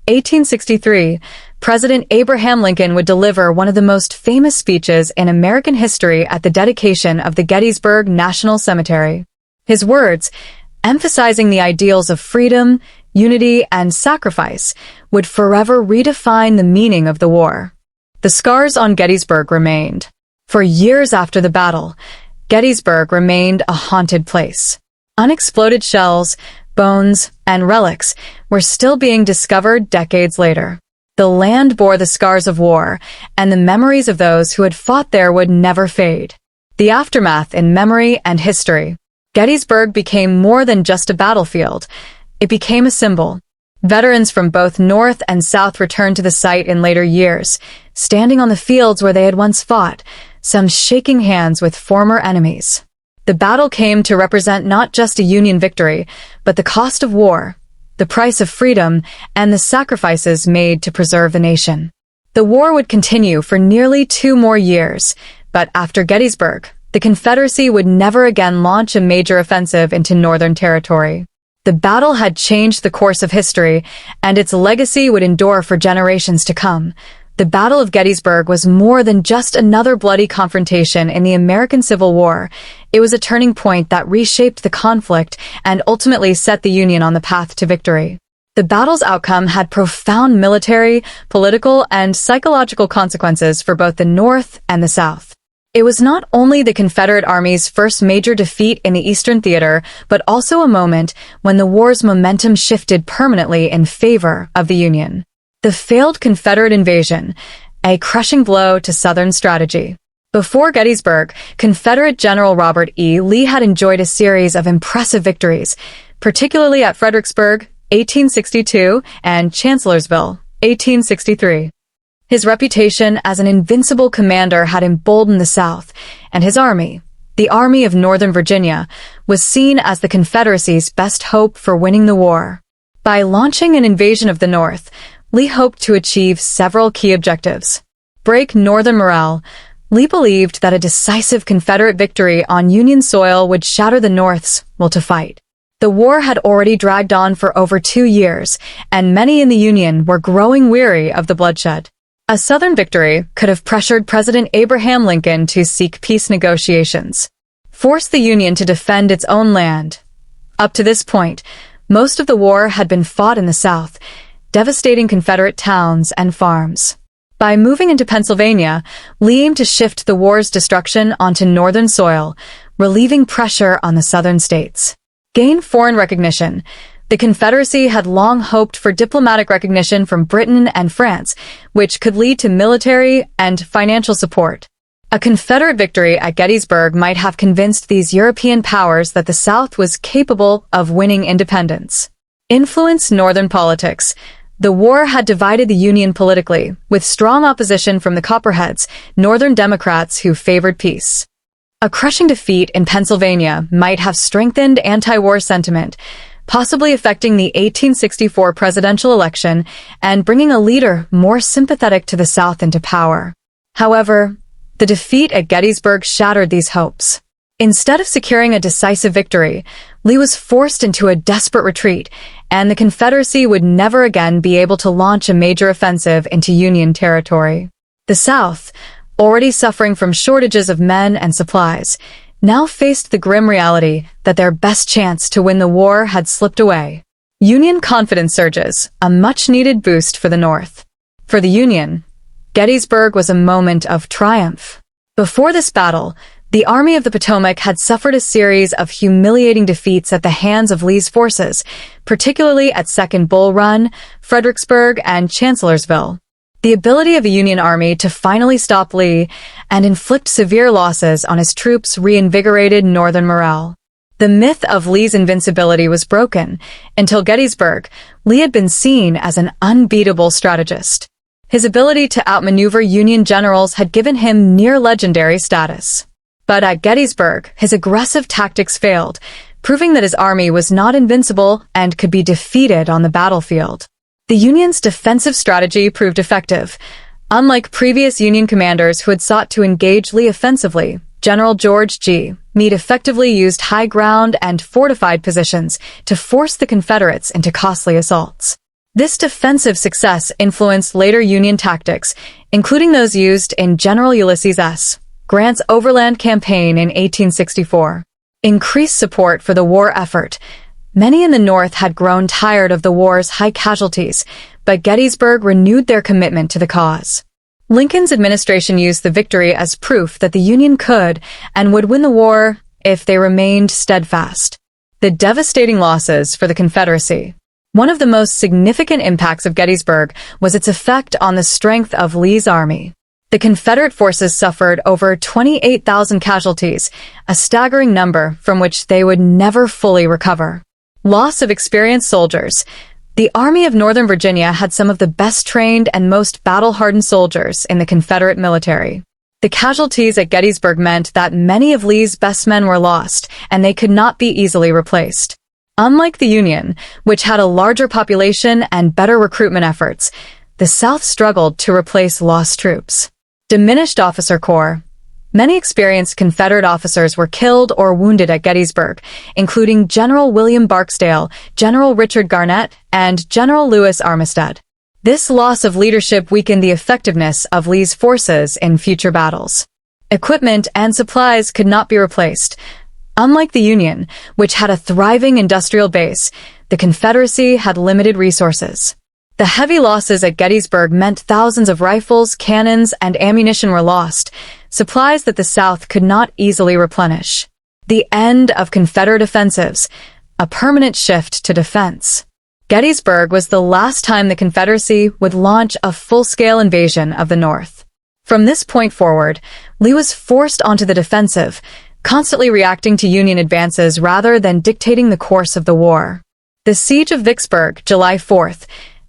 Speaker 1: 1863, President Abraham Lincoln would deliver one of the most famous speeches in American history at the dedication of the Gettysburg National Cemetery. His words, emphasizing the ideals of freedom, unity, and sacrifice, would forever redefine the meaning of the war. The scars on Gettysburg remained. For years after the battle, Gettysburg remained a haunted place. Unexploded shells, bones, and relics were still being discovered decades later. The land bore the scars of war, and the memories of those who had fought there would never fade. The aftermath in memory and history. Gettysburg became more than just a battlefield. It became a symbol. Veterans from both North and South returned to the site in later years, standing on the fields where they had once fought, some shaking hands with former enemies. The battle came to represent not just a Union victory, but the cost of war, the price of freedom, and the sacrifices made to preserve the nation. The war would continue for nearly 2 more years, but after Gettysburg, the Confederacy would never again launch a major offensive into Northern territory. The battle had changed the course of history, and its legacy would endure for generations to come. The Battle of Gettysburg was more than just another bloody confrontation in the American Civil War. It was a turning point that reshaped the conflict and ultimately set the Union on the path to victory. The battle's outcome had profound military, political, and psychological consequences for both the North and the South. It was not only the Confederate Army's first major defeat in the Eastern Theater, but also a moment when the war's momentum shifted permanently in favor of the Union. The failed Confederate invasion, a crushing blow to Southern strategy. Before Gettysburg, Confederate General Robert E. Lee had enjoyed a series of impressive victories, particularly at Fredericksburg, 1862, and Chancellorsville, 1863. His reputation as an invincible commander had emboldened the South, and his army, the Army of Northern Virginia, was seen as the Confederacy's best hope for winning the war. By launching an invasion of the North, Lee hoped to achieve several key objectives. Break Northern morale. Lee believed that a decisive Confederate victory on Union soil would shatter the North's will to fight. The war had already dragged on for over 2 years, and many in the Union were growing weary of the bloodshed. A Southern victory could have pressured President Abraham Lincoln to seek peace negotiations, force the Union to defend its own land. Up to this point, most of the war had been fought in the South, devastating Confederate towns and farms. By moving into Pennsylvania, Lee aimed to shift the war's destruction onto Northern soil, relieving pressure on the Southern states. Gain foreign recognition. The Confederacy had long hoped for diplomatic recognition from Britain and France, which could lead to military and financial support. A Confederate victory at Gettysburg might have convinced these European powers that the South was capable of winning independence. Influence Northern politics. The war had divided the Union politically, with strong opposition from the Copperheads, Northern Democrats who favored peace. A crushing defeat in Pennsylvania might have strengthened anti-war sentiment, possibly affecting the 1864 presidential election and bringing a leader more sympathetic to the South into power. However, the defeat at Gettysburg shattered these hopes. Instead of securing a decisive victory, Lee was forced into a desperate retreat, and the Confederacy would never again be able to launch a major offensive into Union territory. The South, already suffering from shortages of men and supplies, now faced the grim reality that their best chance to win the war had slipped away. Union confidence surges, a much-needed boost for the North. For the Union, Gettysburg was a moment of triumph. Before this battle, the Army of the Potomac had suffered a series of humiliating defeats at the hands of Lee's forces, particularly at Second Bull Run, Fredericksburg, and Chancellorsville. The ability of the Union Army to finally stop Lee and inflict severe losses on his troops reinvigorated Northern morale. The myth of Lee's invincibility was broken. Until Gettysburg, Lee had been seen as an unbeatable strategist. His ability to outmaneuver Union generals had given him near-legendary status. But at Gettysburg, his aggressive tactics failed, proving that his army was not invincible and could be defeated on the battlefield. The Union's defensive strategy proved effective. Unlike previous Union commanders who had sought to engage Lee offensively, General George G. Meade effectively used high ground and fortified positions to force the Confederates into costly assaults. This defensive success influenced later Union tactics, including those used in General Ulysses S. Grant's overland campaign in 1864. Increased support for the war effort. Many in the North had grown tired of the war's high casualties, but Gettysburg renewed their commitment to the cause. Lincoln's administration used the victory as proof that the Union could and would win the war if they remained steadfast. The devastating losses for the Confederacy. One of the most significant impacts of Gettysburg was its effect on the strength of Lee's army. The Confederate forces suffered over 28,000 casualties, a staggering number from which they would never fully recover. Loss of experienced soldiers. The Army of Northern Virginia had some of the best trained and most battle-hardened soldiers in the Confederate military. The casualties at Gettysburg meant that many of Lee's best men were lost, and they could not be easily replaced. Unlike the Union, which had a larger population and better recruitment efforts, the South struggled to replace lost troops. Diminished officer corps. Many experienced Confederate officers were killed or wounded at Gettysburg, including General William Barksdale, General Richard Garnett, and General Lewis Armistead. This loss of leadership weakened the effectiveness of Lee's forces in future battles. Equipment and supplies could not be replaced. Unlike the Union, which had a thriving industrial base, the Confederacy had limited resources. The heavy losses at Gettysburg meant thousands of rifles, cannons, and ammunition were lost, supplies that the South could not easily replenish. The end of Confederate offensives, a permanent shift to defense. Gettysburg was the last time the Confederacy would launch a full-scale invasion of the North. From this point forward, Lee was forced onto the defensive, constantly reacting to Union advances rather than dictating the course of the war. The Siege of Vicksburg, July 4th,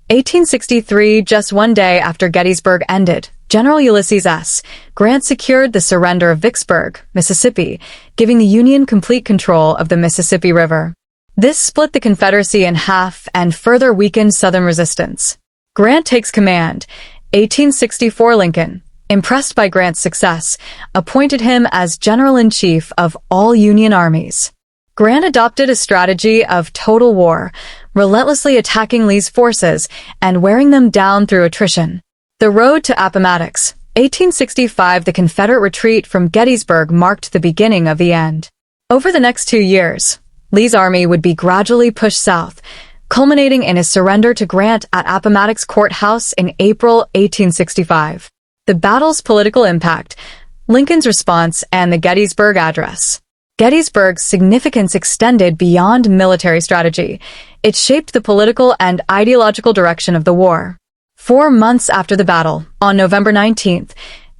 Speaker 1: 1863, just one day after Gettysburg ended, General Ulysses S. Grant secured the surrender of Vicksburg, Mississippi, giving the Union complete control of the Mississippi River. This split the Confederacy in half and further weakened Southern resistance. Grant takes command. 1864 Lincoln, impressed by Grant's success, appointed him as General-in-Chief of all Union armies. Grant adopted a strategy of total war, relentlessly attacking Lee's forces and wearing them down through attrition. The road to Appomattox, 1865. The Confederate retreat from Gettysburg marked the beginning of the end. Over the next 2 years, Lee's army would be gradually pushed south, culminating in his surrender to Grant at Appomattox Courthouse in April 1865. The battle's political impact, Lincoln's response, and the Gettysburg Address. Gettysburg's significance extended beyond military strategy. It shaped the political and ideological direction of the war. 4 months after the battle, on November 19,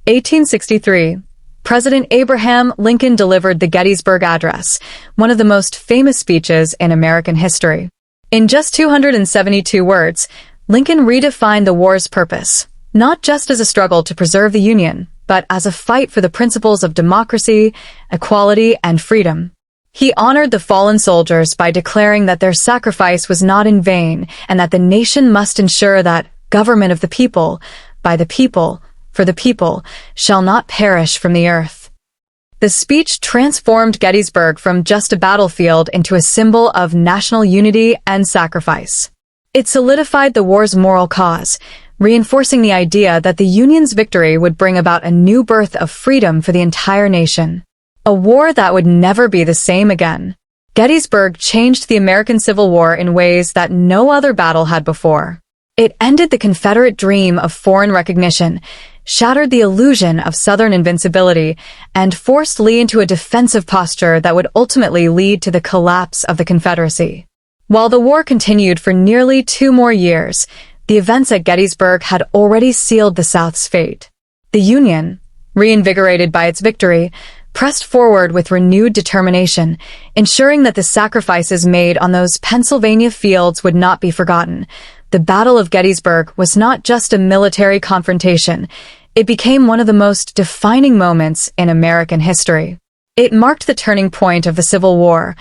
Speaker 1: 1863, President Abraham Lincoln delivered the Gettysburg Address, one of the most famous speeches in American history. In just 272 words, Lincoln redefined the war's purpose, not just as a struggle to preserve the Union, but as a fight for the principles of democracy, equality, and freedom. He honored the fallen soldiers by declaring that their sacrifice was not in vain and that the nation must ensure that government of the people, by the people, for the people, shall not perish from the earth. The speech transformed Gettysburg from just a battlefield into a symbol of national unity and sacrifice. It solidified the war's moral cause, reinforcing the idea that the Union's victory would bring about a new birth of freedom for the entire nation. A war that would never be the same again. Gettysburg changed the American Civil War in ways that no other battle had before. It ended the Confederate dream of foreign recognition, shattered the illusion of Southern invincibility, and forced Lee into a defensive posture that would ultimately lead to the collapse of the Confederacy. While the war continued for nearly 2 more years, the events at Gettysburg had already sealed the South's fate. The Union, reinvigorated by its victory, pressed forward with renewed determination, ensuring that the sacrifices made on those Pennsylvania fields would not be forgotten. The Battle of Gettysburg was not just a military confrontation. It became one of the most defining moments in American history. It marked the turning point of the Civil War,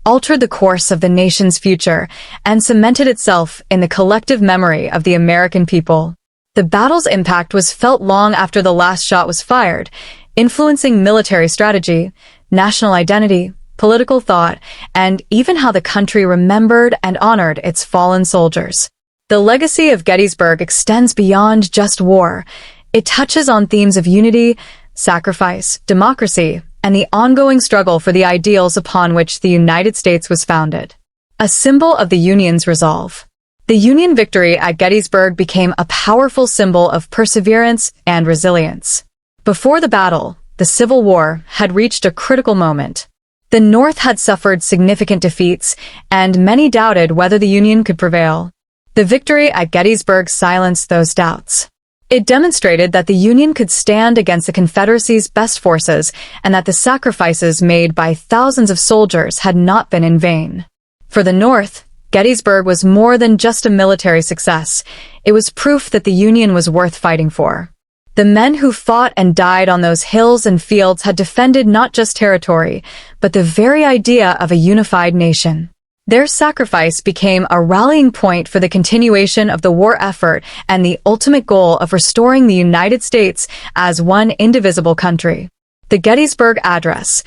Speaker 1: altered the course of the nation's future, and cemented itself in the collective memory of the American people. The battle's impact was felt long after the last shot was fired, influencing military strategy, national identity, political thought, and even how the country remembered and honored its fallen soldiers. The legacy of Gettysburg extends beyond just war. It touches on themes of unity, sacrifice, democracy, and the ongoing struggle for the ideals upon which the United States was founded. A symbol of the Union's resolve. The Union victory at Gettysburg became a powerful symbol of perseverance and resilience. Before the battle, the Civil War had reached a critical moment. The North had suffered significant defeats, and many doubted whether the Union could prevail. The victory at Gettysburg silenced those doubts. It demonstrated that the Union could stand against the Confederacy's best forces and that the sacrifices made by thousands of soldiers had not been in vain. For the North, Gettysburg was more than just a military success. It was proof that the Union was worth fighting for. The men who fought and died on those hills and fields had defended not just territory, but the very idea of a unified nation. Their sacrifice became a rallying point for the continuation of the war effort and the ultimate goal of restoring the United States as one indivisible country. The Gettysburg Address,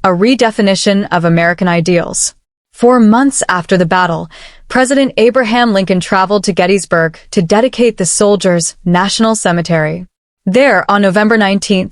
Speaker 1: a redefinition of American ideals. 4 months after the battle, President Abraham Lincoln traveled to Gettysburg to dedicate the soldiers' national cemetery. There, on November 19,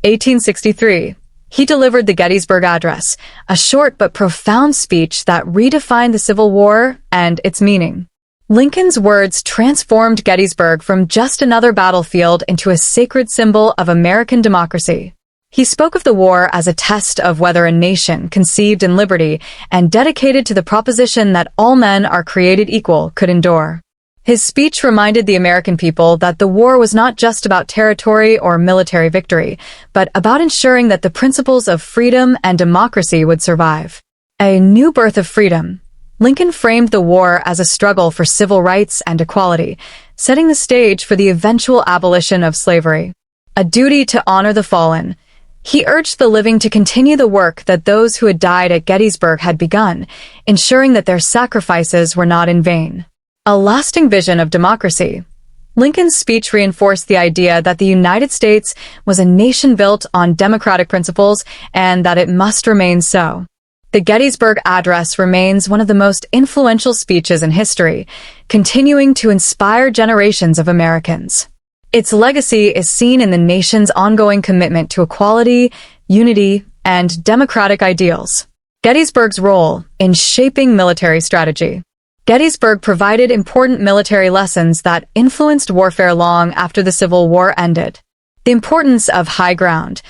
Speaker 1: 1863, he delivered the Gettysburg Address, a short but profound speech that redefined the Civil War and its meaning. Lincoln's words transformed Gettysburg from just another battlefield into a sacred symbol of American democracy. He spoke of the war as a test of whether a nation conceived in liberty and dedicated to the proposition that all men are created equal could endure. His speech reminded the American people that the war was not just about territory or military victory, but about ensuring that the principles of freedom and democracy would survive. A new birth of freedom. Lincoln framed the war as a struggle for civil rights and equality, setting the stage for the eventual abolition of slavery. A duty to honor the fallen. He urged the living to continue the work that those who had died at Gettysburg had begun, ensuring that their sacrifices were not in vain. A lasting vision of democracy. Lincoln's speech reinforced the idea that the United States was a nation built on democratic principles and that it must remain so. The Gettysburg Address remains one of the most influential speeches in history, continuing to inspire generations of Americans. Its legacy is seen in the nation's ongoing commitment to equality, unity, and democratic ideals. Gettysburg's role in shaping military strategy. Gettysburg provided important military lessons that influenced warfare long after the Civil War ended. The importance of high ground.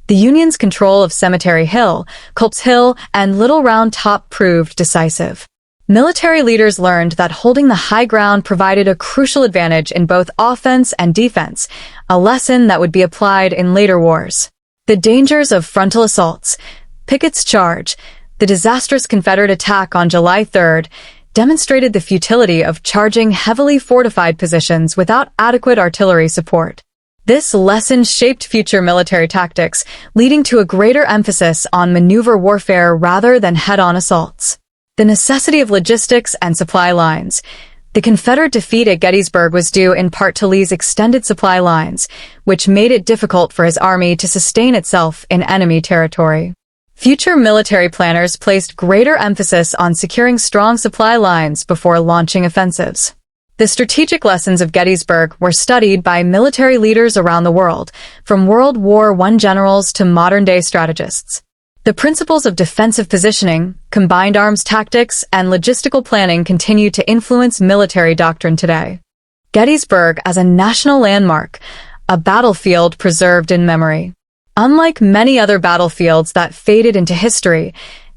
Speaker 1: The Union's control of Cemetery Hill, Culp's Hill, and Little Round Top proved decisive. Military leaders learned that holding the high ground provided a crucial advantage in both offense and defense, a lesson that would be applied in later wars. The dangers of frontal assaults. Pickett's charge, the disastrous Confederate attack on July 3rd, demonstrated the futility of charging heavily fortified positions without adequate artillery support. This lesson shaped future military tactics, leading to a greater emphasis on maneuver warfare rather than head-on assaults. The necessity of logistics and supply lines. The Confederate defeat at Gettysburg was due in part to Lee's extended supply lines, which made it difficult for his army to sustain itself in enemy territory. Future military planners placed greater emphasis on securing strong supply lines before launching offensives. The strategic lessons of Gettysburg were studied by military leaders around the world, from World War I generals to modern-day strategists. The principles of defensive positioning, combined arms tactics, and logistical planning continue to influence military doctrine today. Gettysburg as a national landmark, a battlefield preserved in memory. Unlike many other battlefields that faded into history,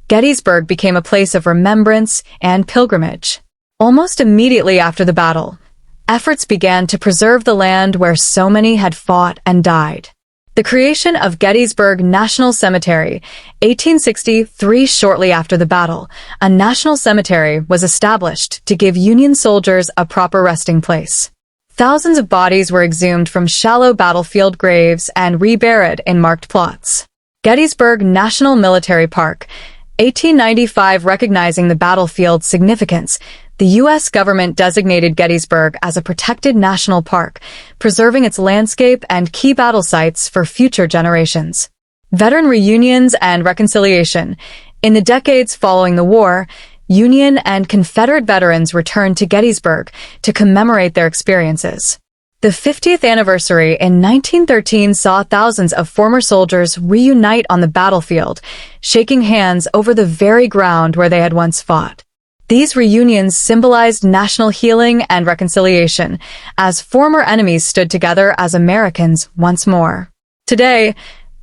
Speaker 1: Gettysburg became a place of remembrance and pilgrimage. Almost immediately after the battle, efforts began to preserve the land where so many had fought and died. The creation of Gettysburg National Cemetery, 1863. Shortly after the battle, a national cemetery was established to give Union soldiers a proper resting place. Thousands of bodies were exhumed from shallow battlefield graves and reburied in marked plots. Gettysburg National Military Park, 1895. Recognizing the battlefield's significance, the U.S. government designated Gettysburg as a protected national park, preserving its landscape and key battle sites for future generations. Veteran reunions and reconciliation. In the decades following the war, Union and Confederate veterans returned to Gettysburg to commemorate their experiences. The 50th anniversary in 1913 saw thousands of former soldiers reunite on the battlefield, shaking hands over the very ground where they had once fought. These reunions symbolized national healing and reconciliation, as former enemies stood together as Americans once more. Today,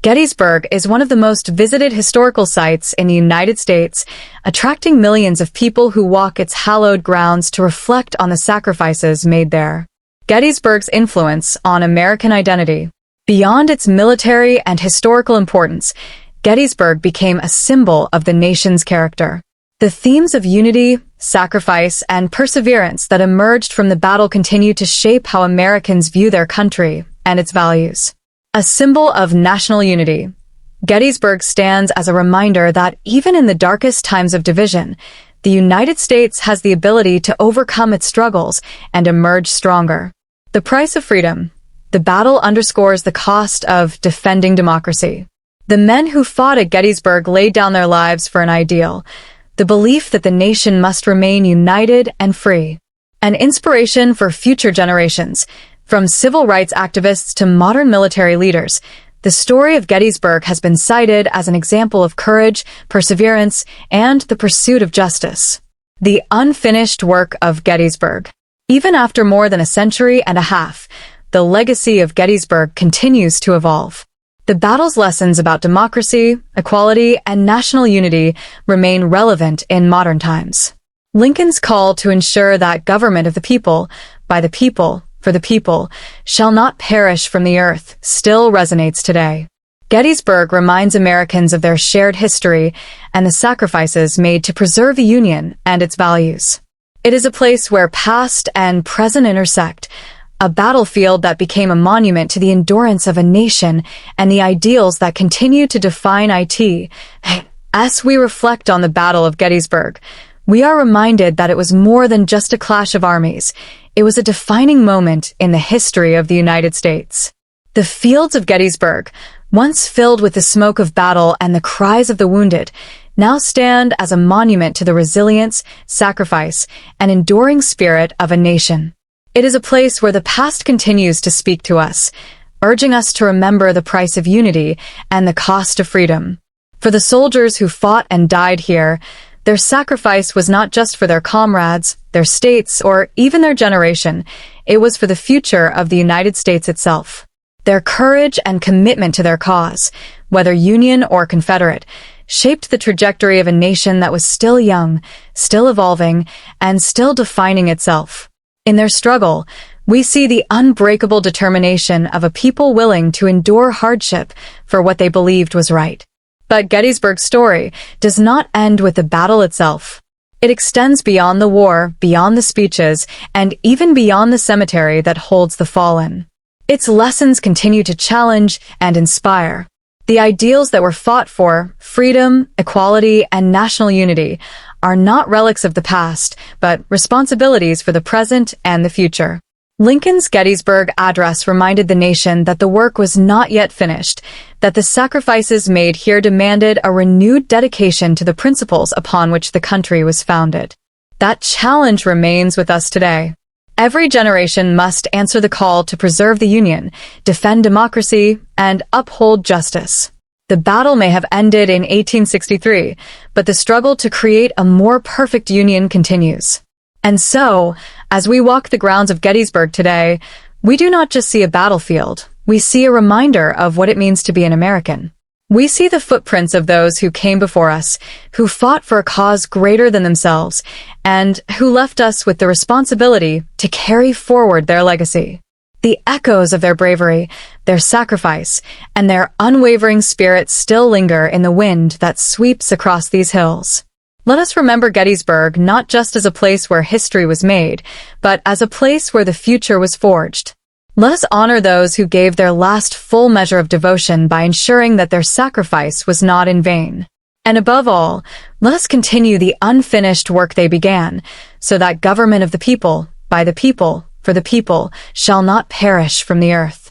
Speaker 1: Gettysburg is one of the most visited historical sites in the United States, attracting millions of people who walk its hallowed grounds to reflect on the sacrifices made there. Gettysburg's influence on American identity. Beyond its military and historical importance, Gettysburg became a symbol of the nation's character. The themes of unity, sacrifice, and perseverance that emerged from the battle continue to shape how Americans view their country and its values. A symbol of national unity, Gettysburg stands as a reminder that even in the darkest times of division, the United States has the ability to overcome its struggles and emerge stronger. The price of freedom. The battle underscores the cost of defending democracy. The men who fought at Gettysburg laid down their lives for an ideal, the belief that the nation must remain united and free. An inspiration for future generations. From civil rights activists to modern military leaders, the story of Gettysburg has been cited as an example of courage, perseverance, and the pursuit of justice. The unfinished work of Gettysburg. Even after more than a century and a half, the legacy of Gettysburg continues to evolve. The battle's lessons about democracy, equality, and national unity remain relevant in modern times. Lincoln's call to ensure that government of the people, by the people, for the people, shall not perish from the earth still resonates today. Gettysburg reminds Americans of their shared history and the sacrifices made to preserve the Union and its values. It is a place where past and present intersect, a battlefield that became a monument to the endurance of a nation and the ideals that continue to define it. As we reflect on the Battle of Gettysburg, we are reminded that it was more than just a clash of armies. It was a defining moment in the history of the United States. The fields of Gettysburg, once filled with the smoke of battle and the cries of the wounded, now stand as a monument to the resilience, sacrifice, and enduring spirit of a nation. It is a place where the past continues to speak to us, urging us to remember the price of unity and the cost of freedom. For the soldiers who fought and died here, their sacrifice was not just for their comrades, their states, or even their generation. It was for the future of the United States itself. Their courage and commitment to their cause, whether Union or Confederate, shaped the trajectory of a nation that was still young, still evolving, and still defining itself. In their struggle, we see the unbreakable determination of a people willing to endure hardship for what they believed was right. But Gettysburg's story does not end with the battle itself. It extends beyond the war, beyond the speeches, and even beyond the cemetery that holds the fallen. Its lessons continue to challenge and inspire. The ideals that were fought for, freedom, equality, and national unity, are not relics of the past, but responsibilities for the present and the future. Lincoln's Gettysburg Address reminded the nation that the work was not yet finished, that the sacrifices made here demanded a renewed dedication to the principles upon which the country was founded. That challenge remains with us today. Every generation must answer the call to preserve the Union, defend democracy, and uphold justice. The battle may have ended in 1863, but the struggle to create a more perfect Union continues. And so, as we walk the grounds of Gettysburg today, we do not just see a battlefield, we see a reminder of what it means to be an American. We see the footprints of those who came before us, who fought for a cause greater than themselves, and who left us with the responsibility to carry forward their legacy. The echoes of their bravery, their sacrifice, and their unwavering spirit still linger in the wind that sweeps across these hills. Let us remember Gettysburg not just as a place where history was made, but as a place where the future was forged. Let us honor those who gave their last full measure of devotion by ensuring that their sacrifice was not in vain. And above all, let us continue the unfinished work they began, so that government of the people, by the people, for the people, shall not perish from the earth.